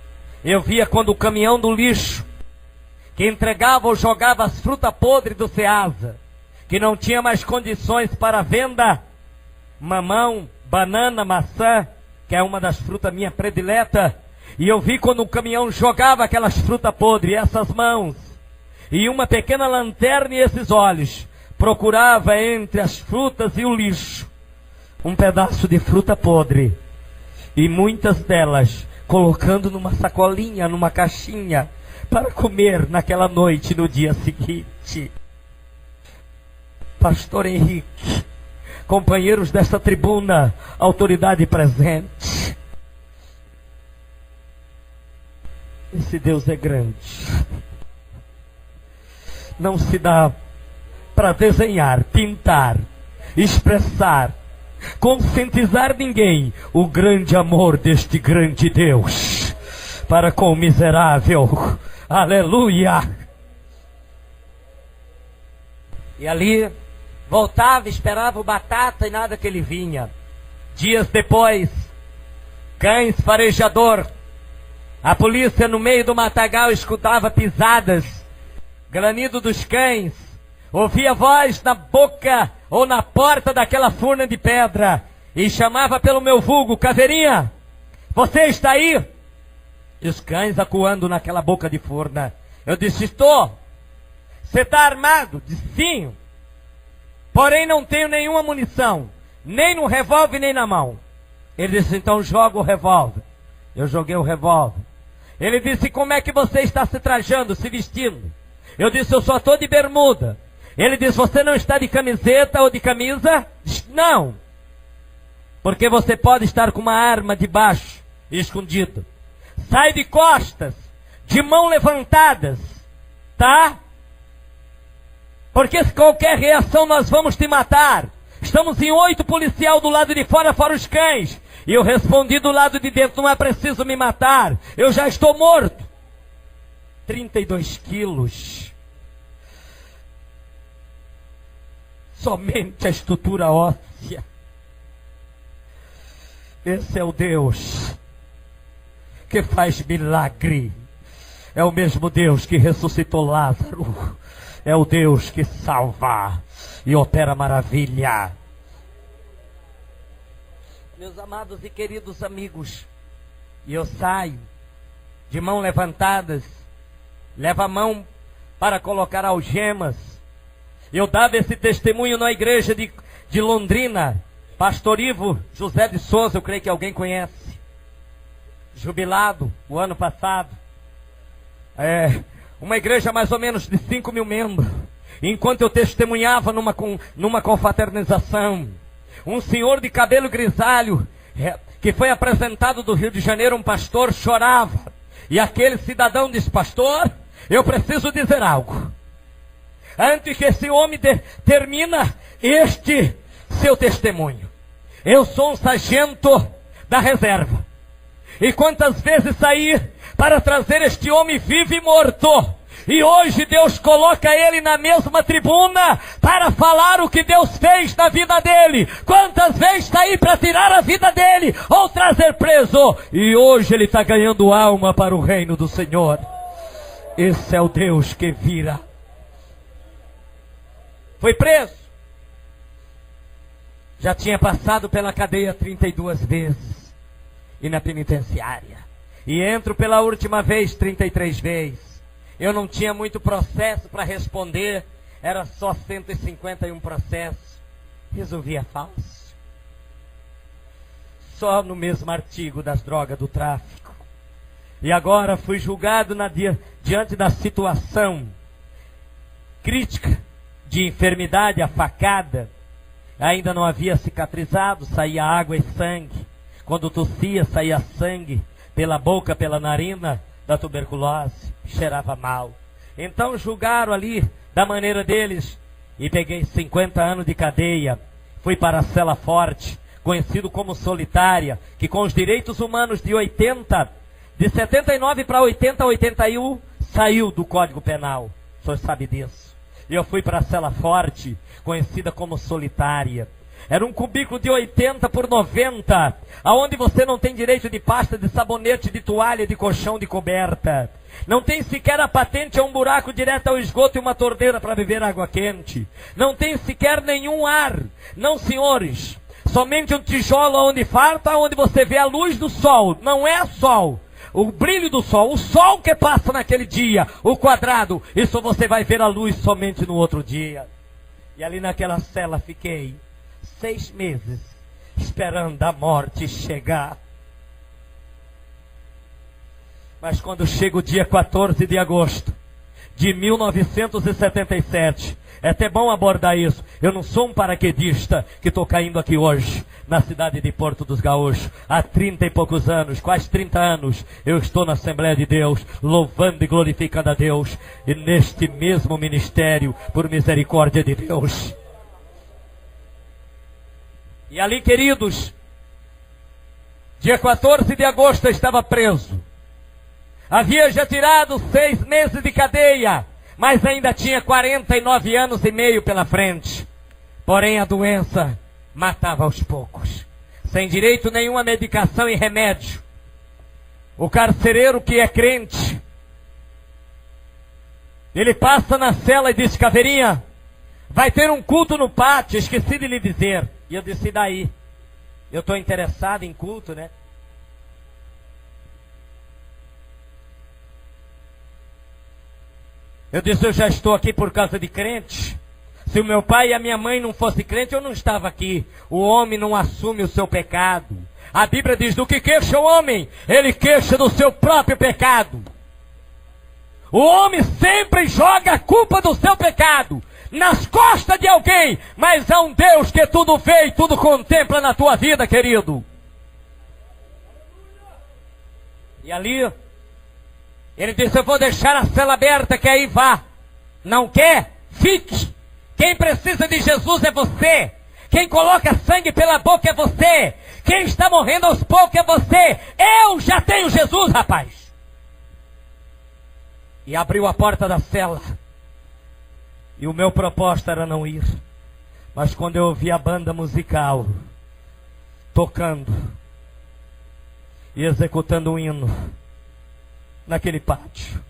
Eu via quando o caminhão do lixo, que entregava ou jogava as frutas podres do Ceasa, que não tinha mais condições para venda, mamão, banana, maçã, que é uma das frutas minha predileta, e eu vi quando o caminhão jogava aquelas frutas podres, essas mãos, e uma pequena lanterna e esses olhos, procurava entre as frutas e o lixo, um pedaço de fruta podre, e muitas delas colocando numa sacolinha, numa caixinha, para comer naquela noite, no dia seguinte. Pastor Henrique, companheiros desta tribuna, autoridade presente. Esse Deus é grande. Não se dá para desenhar, pintar, expressar, conscientizar ninguém o grande amor deste grande Deus para com o miserável. Aleluia! E ali voltava, esperava o batata e nada que ele vinha. Dias depois, cães farejador. A polícia no meio do matagal escutava pisadas, granido dos cães, ouvia voz na boca ou na porta daquela furna de pedra e chamava pelo meu vulgo: Caveirinha, você está aí? E os cães acuando naquela boca de furna. Eu disse: estou. Você está armado? Disse: sim. Porém não tenho nenhuma munição, nem no revólver nem na mão. Ele disse: então joga o revólver. Eu joguei o revólver. Ele disse: como é que você está se trajando, se vestindo? Eu disse: eu só estou de bermuda. Ele disse: você não está de camiseta ou de camisa? Disse: não. Porque você pode estar com uma arma debaixo, escondido. Sai de costas, de mão levantadas, tá? Porque se qualquer reação nós vamos te matar. Estamos em 8 policial do lado de fora, fora os cães. E eu respondi do lado de dentro: não é preciso me matar, eu já estou morto. 32 quilos. Somente a estrutura óssea. Esse é o Deus que faz milagre. É o mesmo Deus que ressuscitou Lázaro. É o Deus que salva e opera maravilha. Meus amados e queridos amigos, e eu saio de mão levantadas, levo a mão para colocar algemas. Eu dava esse testemunho na igreja de Londrina, pastor Ivo José de Souza, eu creio que alguém conhece, jubilado o ano passado. Uma igreja mais ou menos de 5 mil membros. Enquanto eu testemunhava numa confraternização, um senhor de cabelo grisalho, que foi apresentado do Rio de Janeiro, um pastor, chorava. E aquele cidadão disse: pastor, eu preciso dizer algo. Antes que esse homem termina este seu testemunho. Eu sou um sargento da reserva. E quantas vezes saí para trazer este homem vivo e morto. E hoje Deus coloca ele na mesma tribuna para falar o que Deus fez na vida dele. Quantas vezes saí para tirar a vida dele ou trazer preso. E hoje ele está ganhando alma para o reino do Senhor. Esse é o Deus que vira. Foi preso. Já tinha passado pela cadeia 32 vezes. E na penitenciária. E entro pela última vez 33 vezes. Eu não tinha muito processo para responder. Era só 151 processos. Resolvia fácil. Só no mesmo artigo das drogas do tráfico. E agora fui julgado diante da situação crítica de enfermidade, a facada. Ainda não havia cicatrizado, saía água e sangue. Quando tossia, saía sangue pela boca, pela narina, da tuberculose. Cheirava mal. Então julgaram ali, da maneira deles, e peguei 50 anos de cadeia. Fui para a cela forte, conhecido como solitária, que com os direitos humanos de 79 para 80, 81, saiu do Código Penal. O senhor sabe disso. E eu fui para a cela forte, conhecida como solitária. Era um cubículo de 80 por 90, aonde você não tem direito de pasta, de sabonete, de toalha, de colchão, de coberta. Não tem sequer a patente a um buraco direto ao esgoto e uma torneira para beber água quente. Não tem sequer nenhum ar. Não, senhores. Somente um tijolo onde falta, onde você vê a luz do sol. Não é sol. O brilho do sol. O sol que passa naquele dia. O quadrado. Isso você vai ver a luz somente no outro dia. E ali naquela cela fiquei 6 meses esperando a morte chegar. Mas quando chega o dia 14 de agosto de 1977. É até bom abordar isso. Eu não sou um paraquedista que estou caindo aqui hoje, na cidade de Porto dos Gaúchos. Há 30 e poucos anos, quase 30 anos, eu estou na Assembleia de Deus, louvando e glorificando a Deus. E neste mesmo ministério, por misericórdia de Deus. E ali, queridos, dia 14 de agosto eu estava preso. Havia já tirado 6 meses de cadeia, mas ainda tinha 49 anos e meio pela frente. Porém a doença matava aos poucos, sem direito nenhuma medicação e remédio. O carcereiro que é crente, ele passa na cela e diz: Caveirinha, vai ter um culto no pátio, esqueci de lhe dizer. E eu disse: daí? Eu estou interessado em culto, né? Eu disse: eu já estou aqui por causa de crente. Se o meu pai e a minha mãe não fossem crentes, eu não estava aqui. O homem não assume o seu pecado. A Bíblia diz: do que queixa o homem, ele queixa do seu próprio pecado. O homem sempre joga a culpa do seu pecado nas costas de alguém, mas há um Deus que tudo vê e tudo contempla na tua vida, querido. E ali ele disse: eu vou deixar a cela aberta, quer ir, vá. Não quer? Fique. Quem precisa de Jesus é você. Quem coloca sangue pela boca é você. Quem está morrendo aos poucos é você. Eu já tenho Jesus, rapaz. E abriu a porta da cela. E o meu propósito era não ir. Mas quando eu ouvi a banda musical tocando e executando um hino naquele pátio,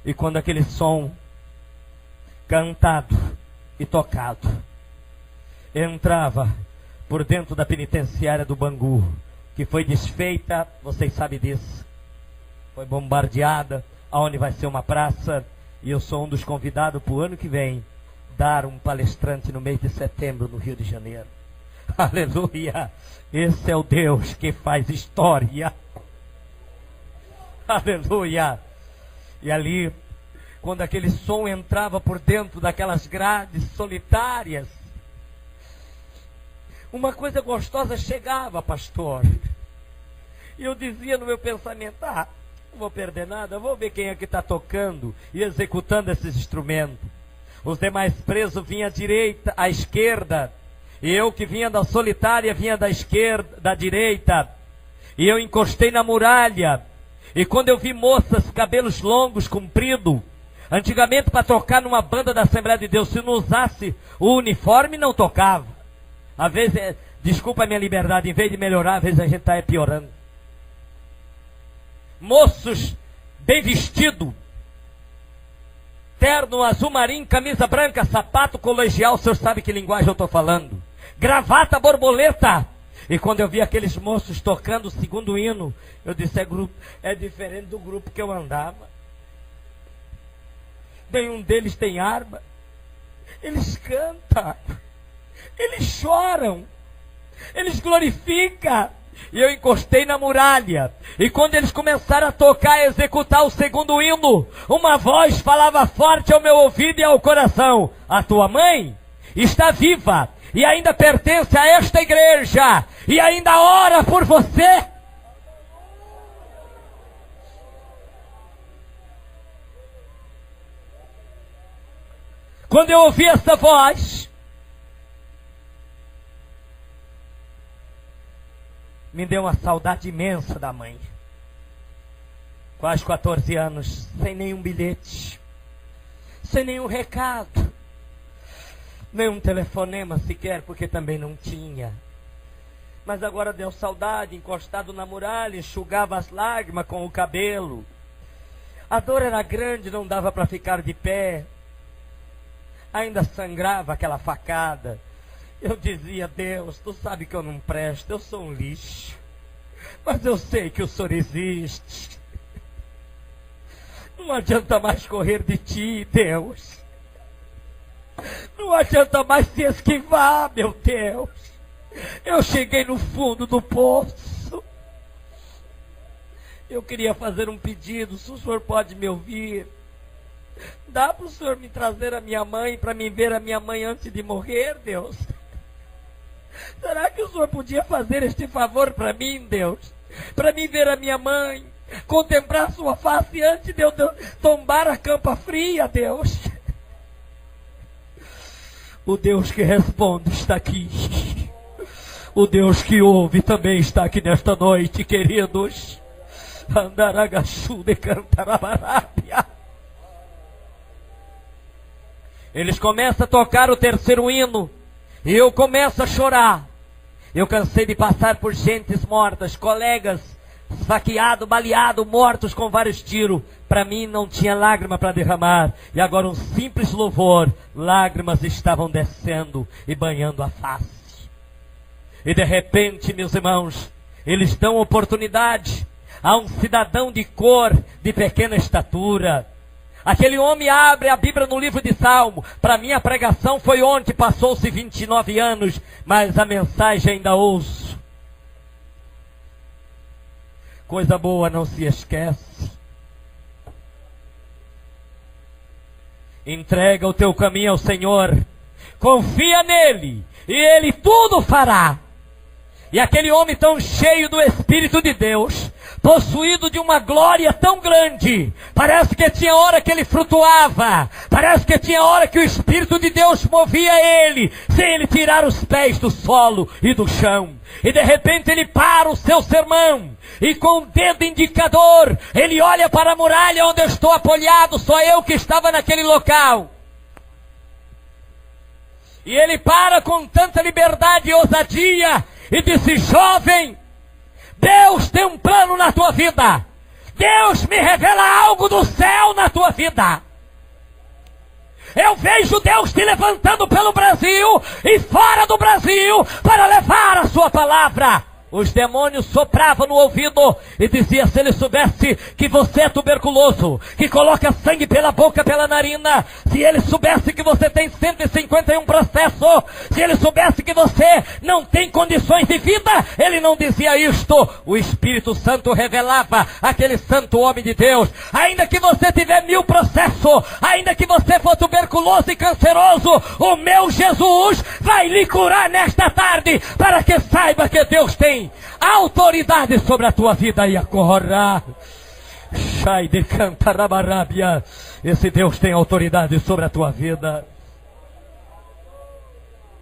e quando aquele som cantado e tocado entrava por dentro da penitenciária do Bangu, que foi desfeita, vocês sabem disso, foi bombardeada, aonde vai ser uma praça, e eu sou um dos convidados para o ano que vem dar um palestrante no mês de setembro no Rio de Janeiro. Aleluia! Esse é o Deus que faz história. Aleluia! E ali, quando aquele som entrava por dentro daquelas grades solitárias, uma coisa gostosa chegava, pastor. E eu dizia no meu pensamento: não vou perder nada, vou ver quem é que está tocando e executando esses instrumentos. Os demais presos vinham à direita, à esquerda, e eu que vinha da solitária vinha da esquerda, da direita. E eu encostei na muralha. E quando eu vi moças, cabelos longos, compridos, antigamente para tocar numa banda da Assembleia de Deus, se não usasse o uniforme, não tocava. Às vezes, desculpa a minha liberdade, em vez de melhorar, às vezes a gente está piorando. Moços bem vestidos, terno azul marinho, camisa branca, sapato colegial, o senhor sabe que linguagem eu estou falando. Gravata borboleta. E quando eu vi aqueles moços tocando o segundo hino, eu disse: é diferente do grupo que eu andava. Nenhum deles tem arma. Eles cantam. Eles choram. Eles glorificam. E eu encostei na muralha. E quando eles começaram a tocar e executar o segundo hino, uma voz falava forte ao meu ouvido e ao coração: a tua mãe está viva e ainda pertence a esta igreja, e ainda ora por você. Quando eu ouvi essa voz, me deu uma saudade imensa da mãe. Quase 14 anos, sem nenhum bilhete, sem nenhum recado, nenhum telefonema sequer, porque também não tinha. Mas agora deu saudade, encostado na muralha, enxugava as lágrimas com o cabelo. A dor era grande, não dava para ficar de pé. Ainda sangrava aquela facada. Eu dizia: Deus, tu sabe que eu não presto, eu sou um lixo. Mas eu sei que o Senhor existe. Não adianta mais correr de ti, Deus. Não adianta mais se esquivar, meu Deus. Eu cheguei no fundo do poço. Eu queria fazer um pedido, se o senhor pode me ouvir. Dá para o Senhor me trazer a minha mãe, para mim ver a minha mãe antes de morrer, Deus? Será que o Senhor podia fazer este favor para mim, Deus? Para mim ver a minha mãe, contemplar sua face antes de eu tombar a campa fria, Deus? O Deus que responde está aqui. O Deus que ouve também está aqui nesta noite, queridos. Andaragachu de Cantarabarábia. Eles começam a tocar o terceiro hino. E eu começo a chorar. Eu cansei de passar por gentes mortas, colegas saqueados, baleados, mortos com vários tiros. Para mim não tinha lágrima para derramar. E agora um simples louvor, lágrimas estavam descendo e banhando a face. E de repente, meus irmãos, eles dão oportunidade a um cidadão de cor, de pequena estatura. Aquele homem abre a Bíblia no livro de Salmo. Para mim a pregação foi ontem, passou-se 29 anos, mas a mensagem ainda ouço. Coisa boa não se esquece. Entrega o teu caminho ao Senhor, confia nele, e ele tudo fará. E aquele homem tão cheio do Espírito de Deus, possuído de uma glória tão grande, parece que tinha hora que ele flutuava, parece que tinha hora que o Espírito de Deus movia ele, sem ele tirar os pés do solo e do chão. E de repente ele para o seu sermão, e com o dedo indicador, ele olha para a muralha onde eu estou apoiado, só eu que estava naquele local. E ele para com tanta liberdade e ousadia, e disse: jovem, Deus tem um plano na tua vida. Deus me revela algo do céu na tua vida. Eu vejo Deus te levantando pelo Brasil e fora do Brasil para levar a sua palavra. Os demônios sopravam no ouvido e diziam: se ele soubesse que você é tuberculoso, que coloca sangue pela boca, pela narina, se ele soubesse que você tem 151 processos, se ele soubesse que você não tem condições de vida, ele não dizia isto. O Espírito Santo revelava aquele santo homem de Deus: ainda que você tiver 1000 processos, ainda que você for tuberculoso e canceroso, o meu Jesus vai lhe curar nesta tarde, para que saiba que Deus tem autoridade sobre a tua vida. E agora, Shai de Cantarabarábia, esse Deus tem autoridade sobre a tua vida.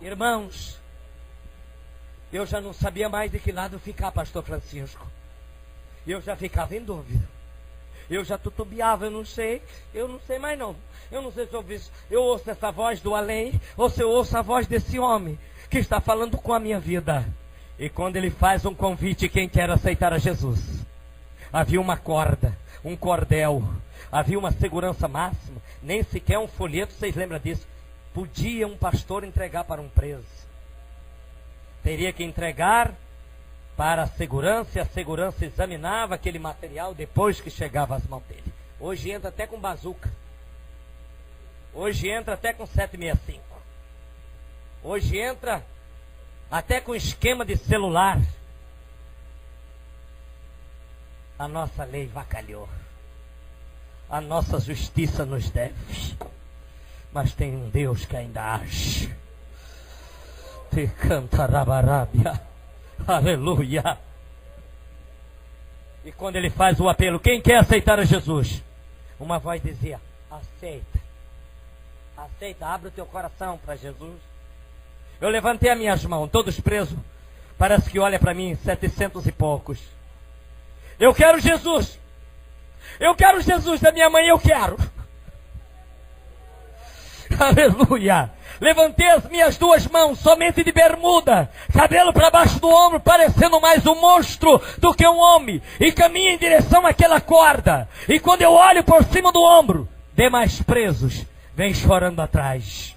Irmãos, eu já não sabia mais de que lado ficar, pastor Francisco. Eu já ficava em dúvida. Eu já tutubiava, eu não sei mais não. Eu não sei se eu ouço essa voz do além, ou se eu ouço a voz desse homem que está falando com a minha vida. E quando ele faz um convite, quem quer aceitar a Jesus, havia uma corda, um cordel, havia uma segurança máxima, nem sequer um folheto, vocês lembram disso? Podia um pastor entregar para um preso. Teria que entregar para a segurança, e a segurança examinava aquele material depois que chegava às mãos dele. Hoje entra até com bazuca. Hoje entra até com 765. Hoje entra até com esquema de celular. A nossa lei vacalhou. A nossa justiça nos deve. Mas tem um Deus que ainda age. Te Cantarabarábia. Aleluia. E quando ele faz o apelo: quem quer aceitar a Jesus? Uma voz dizia: aceita. Aceita, abre o teu coração para Jesus. Eu levantei as minhas mãos, todos presos. Parece que olha para mim, 700 e poucos. Eu quero Jesus. Eu quero Jesus da minha mãe, eu quero. Aleluia. Levantei as minhas duas mãos, somente de bermuda, cabelo para baixo do ombro, parecendo mais um monstro do que um homem, e caminho em direção àquela corda. E quando eu olho por cima do ombro, demais presos vem chorando atrás.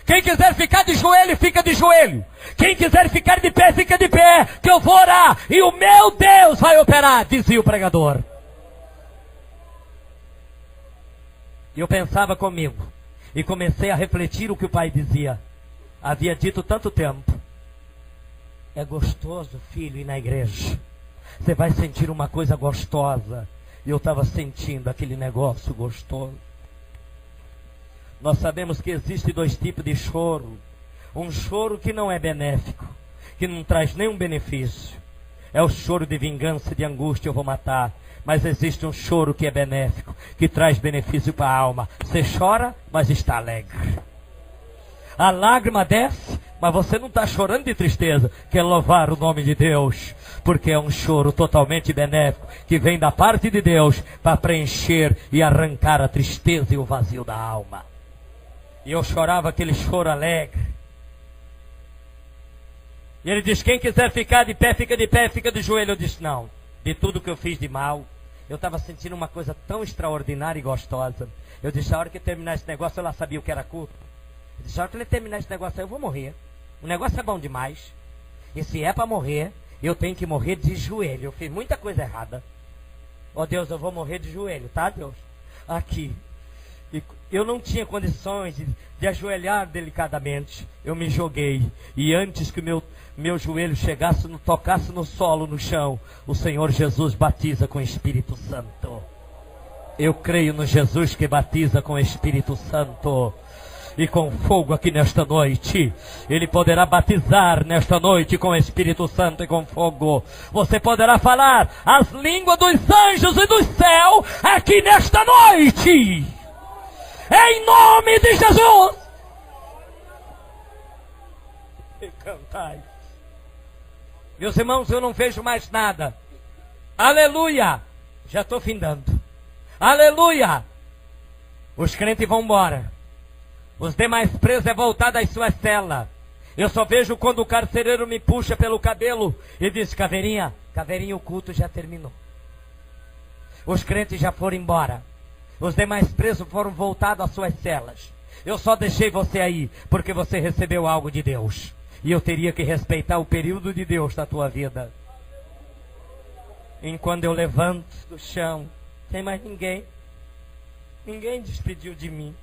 Quem quiser ficar de joelho, fica de joelho. Quem quiser ficar de pé, fica de pé, que eu vou orar e o meu Deus vai operar, dizia o pregador. E eu pensava comigo, e comecei a refletir o que o pai dizia. Havia dito tanto tempo: é gostoso, filho, ir na igreja. Você vai sentir uma coisa gostosa. E eu estava sentindo aquele negócio gostoso. Nós sabemos que existe dois tipos de choro. Um choro que não é benéfico, que não traz nenhum benefício. É o choro de vingança, de angústia, eu vou matar. Mas existe um choro que é benéfico, que traz benefício para a alma. Você chora, mas está alegre. A lágrima desce, mas você não está chorando de tristeza. Quer louvar o nome de Deus, porque é um choro totalmente benéfico, que vem da parte de Deus para preencher e arrancar a tristeza e o vazio da alma. E eu chorava aquele choro alegre. E ele diz, quem quiser ficar de pé, fica de joelho. Eu disse, não, de tudo que eu fiz de mal, eu estava sentindo uma coisa tão extraordinária e gostosa. Eu disse, a hora que terminar esse negócio, ela sabia o que era culto. Eu disse, a hora que ele terminar esse negócio aí, eu vou morrer. O negócio é bom demais. E se é para morrer, eu tenho que morrer de joelho. Eu fiz muita coisa errada. Ó Deus, eu vou morrer de joelho, tá Deus? Aqui. E eu não tinha condições de ajoelhar delicadamente. Eu me joguei. E antes que o meu joelho chegasse, tocasse no solo, no chão, o Senhor Jesus batiza com o Espírito Santo. Eu creio no Jesus que batiza com o Espírito Santo e com fogo aqui nesta noite. Ele poderá batizar nesta noite com o Espírito Santo e com fogo. Você poderá falar as línguas dos anjos e do céu aqui nesta noite. Em nome de Jesus. E cantai. Meus irmãos, eu não vejo mais nada. Aleluia. Já estou findando. Aleluia. Os crentes vão embora. Os demais presos é voltado às suas celas. Eu só vejo quando o carcereiro me puxa pelo cabelo e diz, Caveirinha, Caveirinha, o culto já terminou. Os crentes já foram embora. Os demais presos foram voltados às suas celas. Eu só deixei você aí porque você recebeu algo de Deus. E eu teria que respeitar o período de Deus na tua vida. Enquanto eu levanto do chão, tem mais ninguém. Ninguém despediu de mim.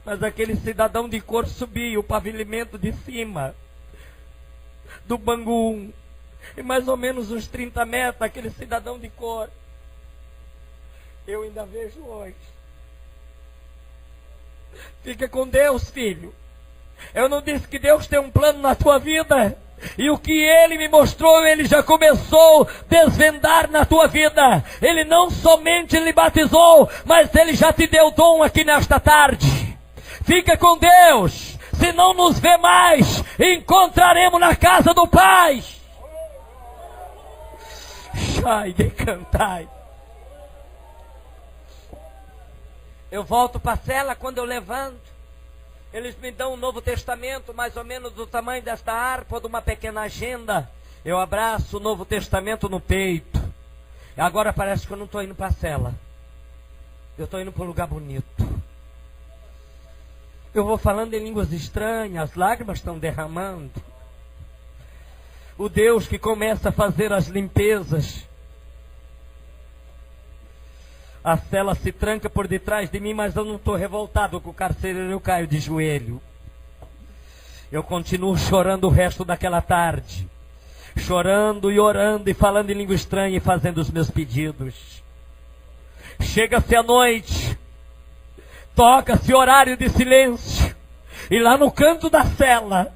Mas aquele cidadão de cor subia o pavilimento de cima do Bangu 1. E mais ou menos uns 30 metros, aquele cidadão de cor. Eu ainda vejo hoje. Fica com Deus, filho. Eu não disse que Deus tem um plano na tua vida. E o que Ele me mostrou, Ele já começou a desvendar na tua vida. Ele não somente lhe batizou, mas Ele já te deu dom aqui nesta tarde. Fica com Deus. Se não nos vê mais, encontraremos na casa do Pai. Sai de cantai. Eu volto para a cela, quando eu levanto, eles me dão um Novo Testamento, mais ou menos do tamanho desta harpa, ou de uma pequena agenda. Eu abraço o Novo Testamento no peito. E agora parece que eu não estou indo para a cela. Eu estou indo para um lugar bonito. Eu vou falando em línguas estranhas, as lágrimas estão derramando. O Deus que começa a fazer as limpezas. A cela se tranca por detrás de mim, mas eu não estou revoltado com o carcereiro, eu caio de joelho. Eu continuo chorando o resto daquela tarde. Chorando e orando e falando em língua estranha e fazendo os meus pedidos. Chega-se a noite. Toca-se horário de silêncio. E lá no canto da cela,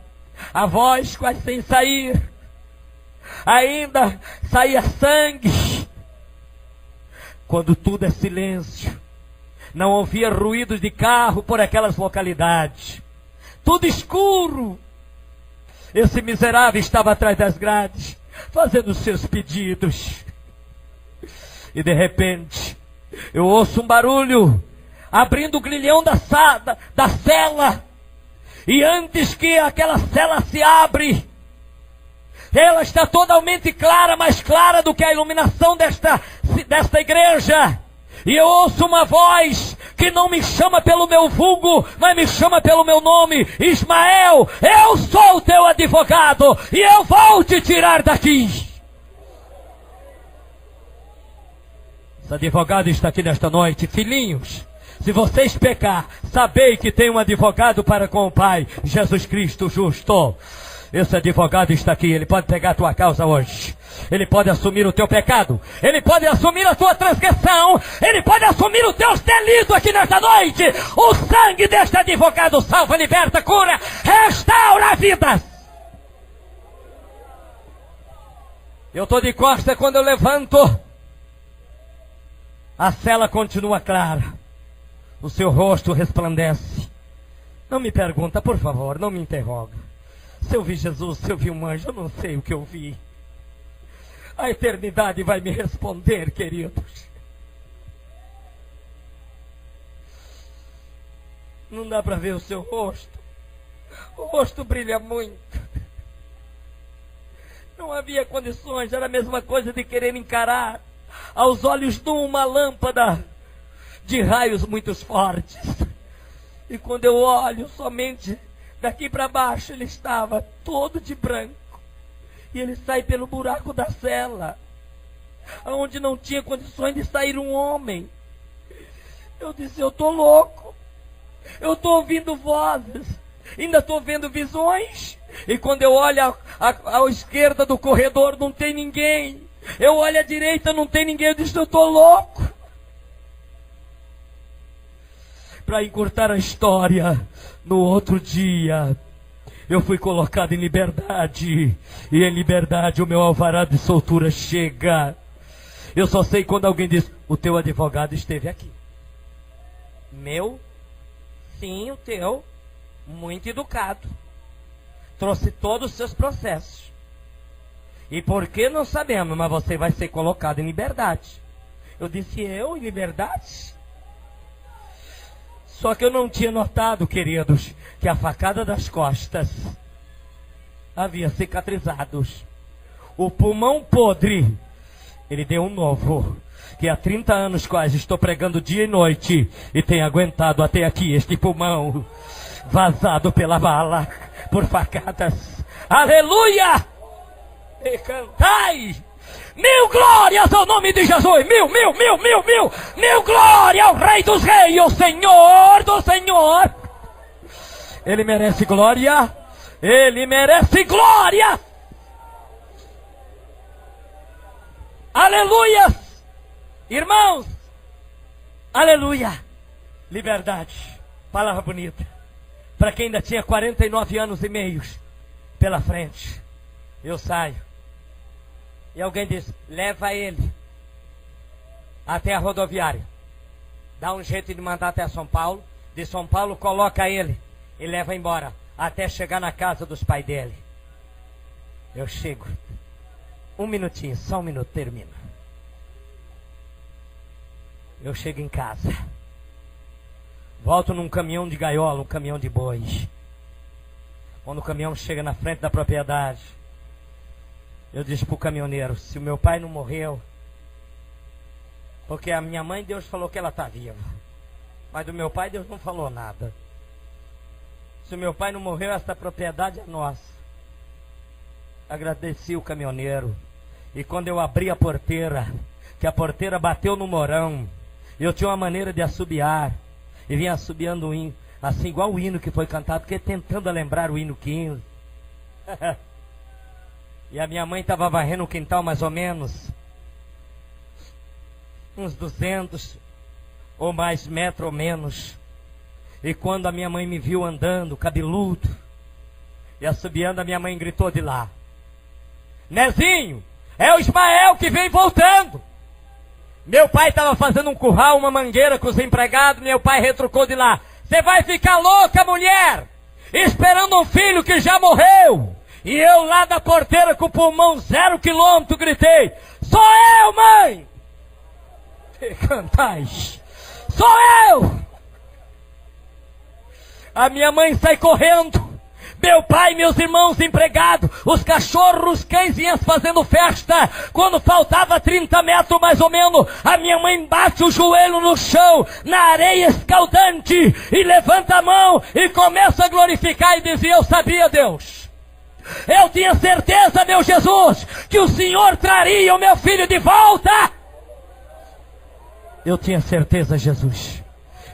a voz quase sem sair. Ainda saía sangue. Quando tudo é silêncio, não ouvia ruídos de carro por aquelas localidades. Tudo escuro. Esse miserável estava atrás das grades, fazendo os seus pedidos. E de repente, eu ouço um barulho, abrindo o grilhão da cela. E antes que aquela cela se abre, ela está totalmente clara, mais clara do que a iluminação desta igreja. E eu ouço uma voz que não me chama pelo meu vulgo, mas me chama pelo meu nome. Ismael, eu sou o teu advogado e eu vou te tirar daqui. Esse advogado está aqui nesta noite. Filhinhos, se vocês pecar, sabei que tem um advogado para com o Pai, Jesus Cristo justo. Esse advogado está aqui, ele pode pegar a tua causa hoje. Ele pode assumir o teu pecado. Ele pode assumir a tua transgressão. Ele pode assumir os teus delitos aqui nesta noite. O sangue deste advogado salva, liberta, cura, restaura a vida. Eu estou de costas quando eu levanto. A cela continua clara. O seu rosto resplandece. Não me pergunta, por favor, não me interroga. Se eu vi Jesus, se eu vi um anjo, eu não sei o que eu vi. A eternidade vai me responder, queridos. Não dá para ver o seu rosto. O rosto brilha muito. Não havia condições, era a mesma coisa de querer encarar aos olhos de uma lâmpada de raios muito fortes. E quando eu olho somente daqui para baixo, ele estava todo de branco. E ele sai pelo buraco da cela, onde não tinha condições de sair um homem. Eu disse, eu estou louco. Eu estou ouvindo vozes. Ainda estou vendo visões. E quando eu olho à esquerda do corredor, não tem ninguém. Eu olho à direita, não tem ninguém. Eu disse, eu estou louco. Para encurtar a história, no outro dia, eu fui colocado em liberdade. E em liberdade o meu alvará de soltura chega. Eu só sei quando alguém diz, o teu advogado esteve aqui. Meu? Sim, o teu. Muito educado. Trouxe todos os seus processos. E por que não sabemos, mas você vai ser colocado em liberdade. Eu disse, eu em liberdade? Só que eu não tinha notado, queridos, que a facada das costas havia cicatrizado. O pulmão podre, ele deu um novo. Que há 30 anos quase estou pregando dia e noite e tenho aguentado até aqui este pulmão vazado pela bala, por facadas. Aleluia! E cantai! Mil glórias ao nome de Jesus! Mil glórias ao Rei dos Reis, ao Senhor do Senhor! Ele merece glória! Ele merece glória! Aleluia! Irmãos! Aleluia! Liberdade! Palavra bonita. Para quem ainda tinha 49 anos e meio pela frente. Eu saio. E alguém diz, leva ele até a rodoviária. Dá um jeito de mandar até São Paulo. De São Paulo coloca ele e leva embora. Até chegar na casa dos pais dele. Eu chego. Um minutinho, só um minuto, termina. Eu chego em casa. Volto num caminhão de gaiola, um caminhão de bois. Quando o caminhão chega na frente da propriedade, eu disse para o caminhoneiro, se o meu pai não morreu, porque a minha mãe, Deus falou que ela está viva. Mas do meu pai, Deus não falou nada. Se o meu pai não morreu, essa propriedade é nossa. Agradeci o caminhoneiro. E quando eu abri a porteira, que a porteira bateu no morão, eu tinha uma maneira de assobiar. E vinha assobiando o hino, assim igual o hino que foi cantado, porque tentando lembrar o hino 15. E a minha mãe estava varrendo o quintal mais ou menos uns 200 ou mais metros ou menos. E quando a minha mãe me viu andando, cabeludo, e assobiando, a minha mãe gritou de lá, Nezinho, é o Ismael que vem voltando. Meu pai estava fazendo um curral, uma mangueira com os empregados, meu pai retrucou de lá, você vai ficar louca, mulher, esperando um filho que já morreu. E eu lá da porteira com o pulmão 0 quilômetro gritei, sou eu, mãe! E cantais, sou eu! A minha mãe sai correndo, meu pai, meus irmãos empregados, os cachorros, os cães vinham fazendo festa. Quando faltava 30 metros mais ou menos, a minha mãe bate o joelho no chão, na areia escaldante, e levanta a mão e começa a glorificar e dizer, eu sabia, Deus. Eu tinha certeza, meu Jesus, que o Senhor traria o meu filho de volta. Eu tinha certeza, Jesus.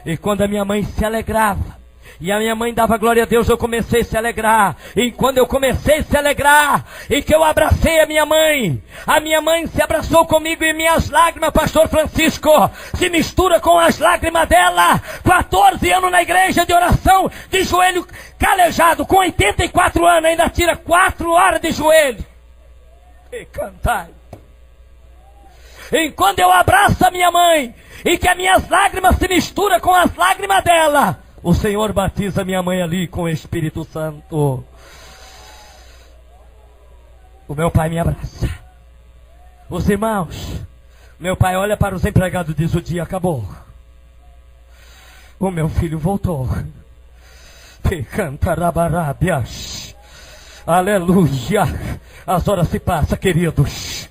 E quando a minha mãe se alegrava, E a minha mãe dava glória a Deus, eu comecei a se alegrar. E quando eu comecei a se alegrar, e que eu abracei a minha mãe se abraçou comigo e minhas lágrimas, pastor Francisco, se mistura com as lágrimas dela. 14 anos na igreja de oração, de joelho calejado, com 84 anos, ainda tira 4 horas de joelho. E cantai. E quando eu abraço a minha mãe, e que as minhas lágrimas se misturam com as lágrimas dela, o Senhor batiza minha mãe ali com o Espírito Santo. O meu pai me abraça. Os irmãos, meu pai olha para os empregados e diz: o dia acabou. O meu filho voltou. Te cantarabarábias. Aleluia. As horas se passam, queridos.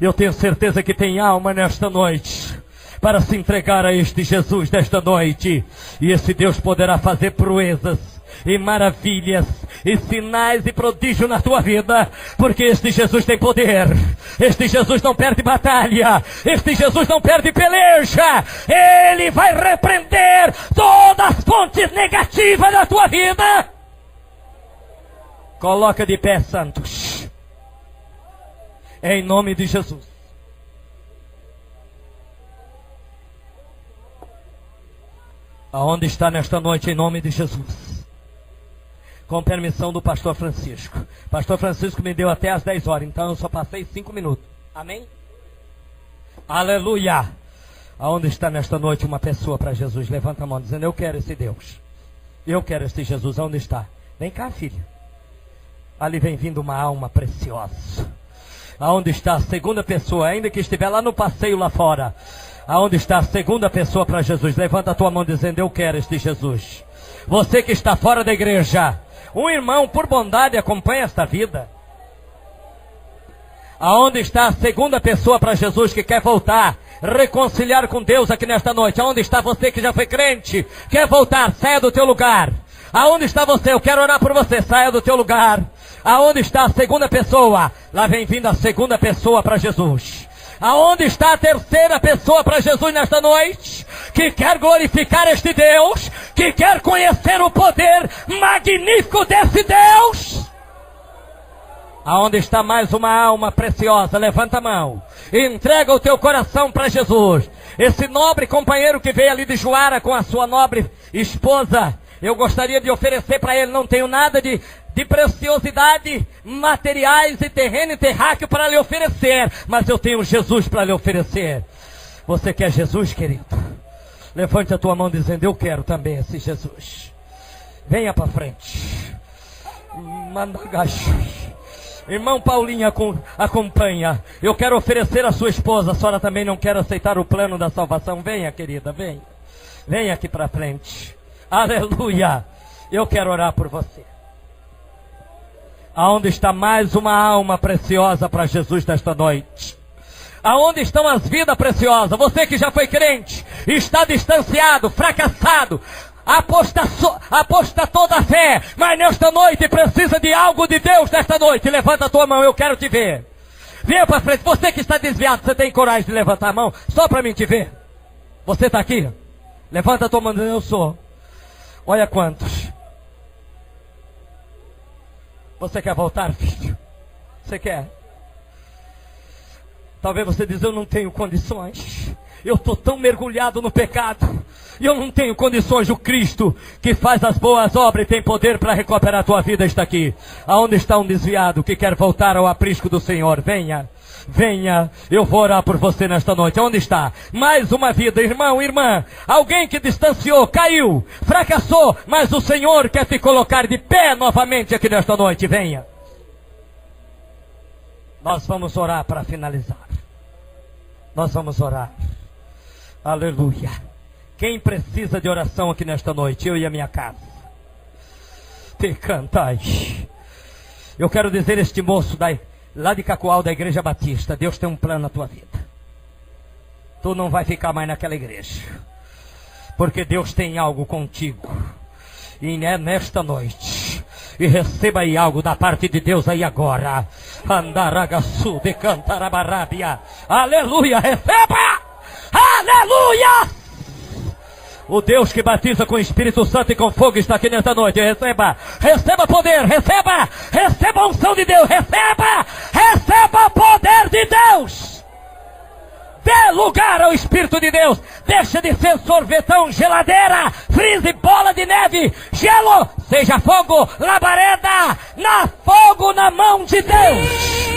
Eu tenho certeza que tem alma nesta noite para se entregar a este Jesus desta noite. E esse Deus poderá fazer proezas e maravilhas e sinais e prodígios na tua vida, porque este Jesus tem poder. Este Jesus não perde batalha. Este Jesus não perde peleja. Ele vai repreender todas as fontes negativas da tua vida. Coloca de pé, santos, em nome de Jesus. Aonde está nesta noite, em nome de Jesus? Com permissão do pastor Francisco. Pastor Francisco me deu até as 10 horas, então eu só passei 5 minutos. Amém? Aleluia! Aonde está nesta noite uma pessoa para Jesus? Levanta a mão dizendo: eu quero esse Deus. Eu quero esse Jesus. Aonde está? Vem cá, filho. Ali vem vindo uma alma preciosa. Aonde está a segunda pessoa, ainda que estiver lá no passeio lá fora? Aonde está a segunda pessoa para Jesus? Levanta a tua mão dizendo: eu quero este Jesus. Você que está fora da igreja, um irmão, por bondade, acompanha esta vida. Aonde está a segunda pessoa para Jesus que quer voltar, reconciliar com Deus aqui nesta noite? Aonde está você que já foi crente, quer voltar? Saia do teu lugar. Aonde está você? Eu quero orar por você. Saia do teu lugar. Aonde está a segunda pessoa? Lá vem vindo a segunda pessoa para Jesus. Aonde está a terceira pessoa para Jesus nesta noite? Que quer glorificar este Deus, que quer conhecer o poder magnífico desse Deus. Aonde está mais uma alma preciosa? Levanta a mão. Entrega o teu coração para Jesus. Esse nobre companheiro que veio ali de Juara com a sua nobre esposa, eu gostaria de oferecer para ele. Não tenho nada de preciosidade, materiais e terreno e terráqueo para lhe oferecer, mas eu tenho Jesus para lhe oferecer. Você quer Jesus, querido? Levante a tua mão dizendo: eu quero também esse Jesus. Venha para frente. Mandagacho. Irmão Paulinho acompanha. Eu quero oferecer a sua esposa. A senhora também não quer aceitar o plano da salvação? Venha, querida, venha. Venha aqui para frente. Aleluia. Eu quero orar por você. Aonde está mais uma alma preciosa para Jesus nesta noite? Aonde estão as vidas preciosas? Você que já foi crente, está distanciado, fracassado, apostatou da fé, mas nesta noite precisa de algo de Deus nesta noite. Levanta a tua mão, eu quero te ver. Venha para frente. Você que está desviado, você tem coragem de levantar a mão? Só para mim te ver. Você está aqui? Levanta a tua mão dizendo: eu sou. Olha quantos. Você quer voltar, filho? Você quer? Talvez você diz: eu não tenho condições. Eu estou tão mergulhado no pecado. E eu não tenho condições. O Cristo que faz as boas obras e tem poder para recuperar a tua vida está aqui. Aonde está um desviado que quer voltar ao aprisco do Senhor? Venha. Venha, eu vou orar por você nesta noite. Onde está? Mais uma vida, irmão, irmã. Alguém que distanciou, caiu, fracassou, mas o Senhor quer te colocar de pé novamente aqui nesta noite. Venha. Nós vamos orar para finalizar. Nós vamos orar. Aleluia. Quem precisa de oração aqui nesta noite? Eu e a minha casa. Te cantai. Eu quero dizer este moço lá de Cacoal, da Igreja Batista: Deus tem um plano na tua vida. Tu não vai ficar mais naquela igreja, porque Deus tem algo contigo. E é nesta noite. E receba aí algo da parte de Deus aí agora. Andaragaçu de Cantarabarábia. Aleluia, receba! Aleluia! O Deus que batiza com o Espírito Santo e com fogo está aqui nesta noite. Receba, receba poder, receba, receba a unção de Deus, receba, receba o poder de Deus. Dê lugar ao Espírito de Deus. Deixa de ser sorvetão, geladeira, freeze, bola de neve, gelo. Seja fogo, labareda, fogo na mão de Deus.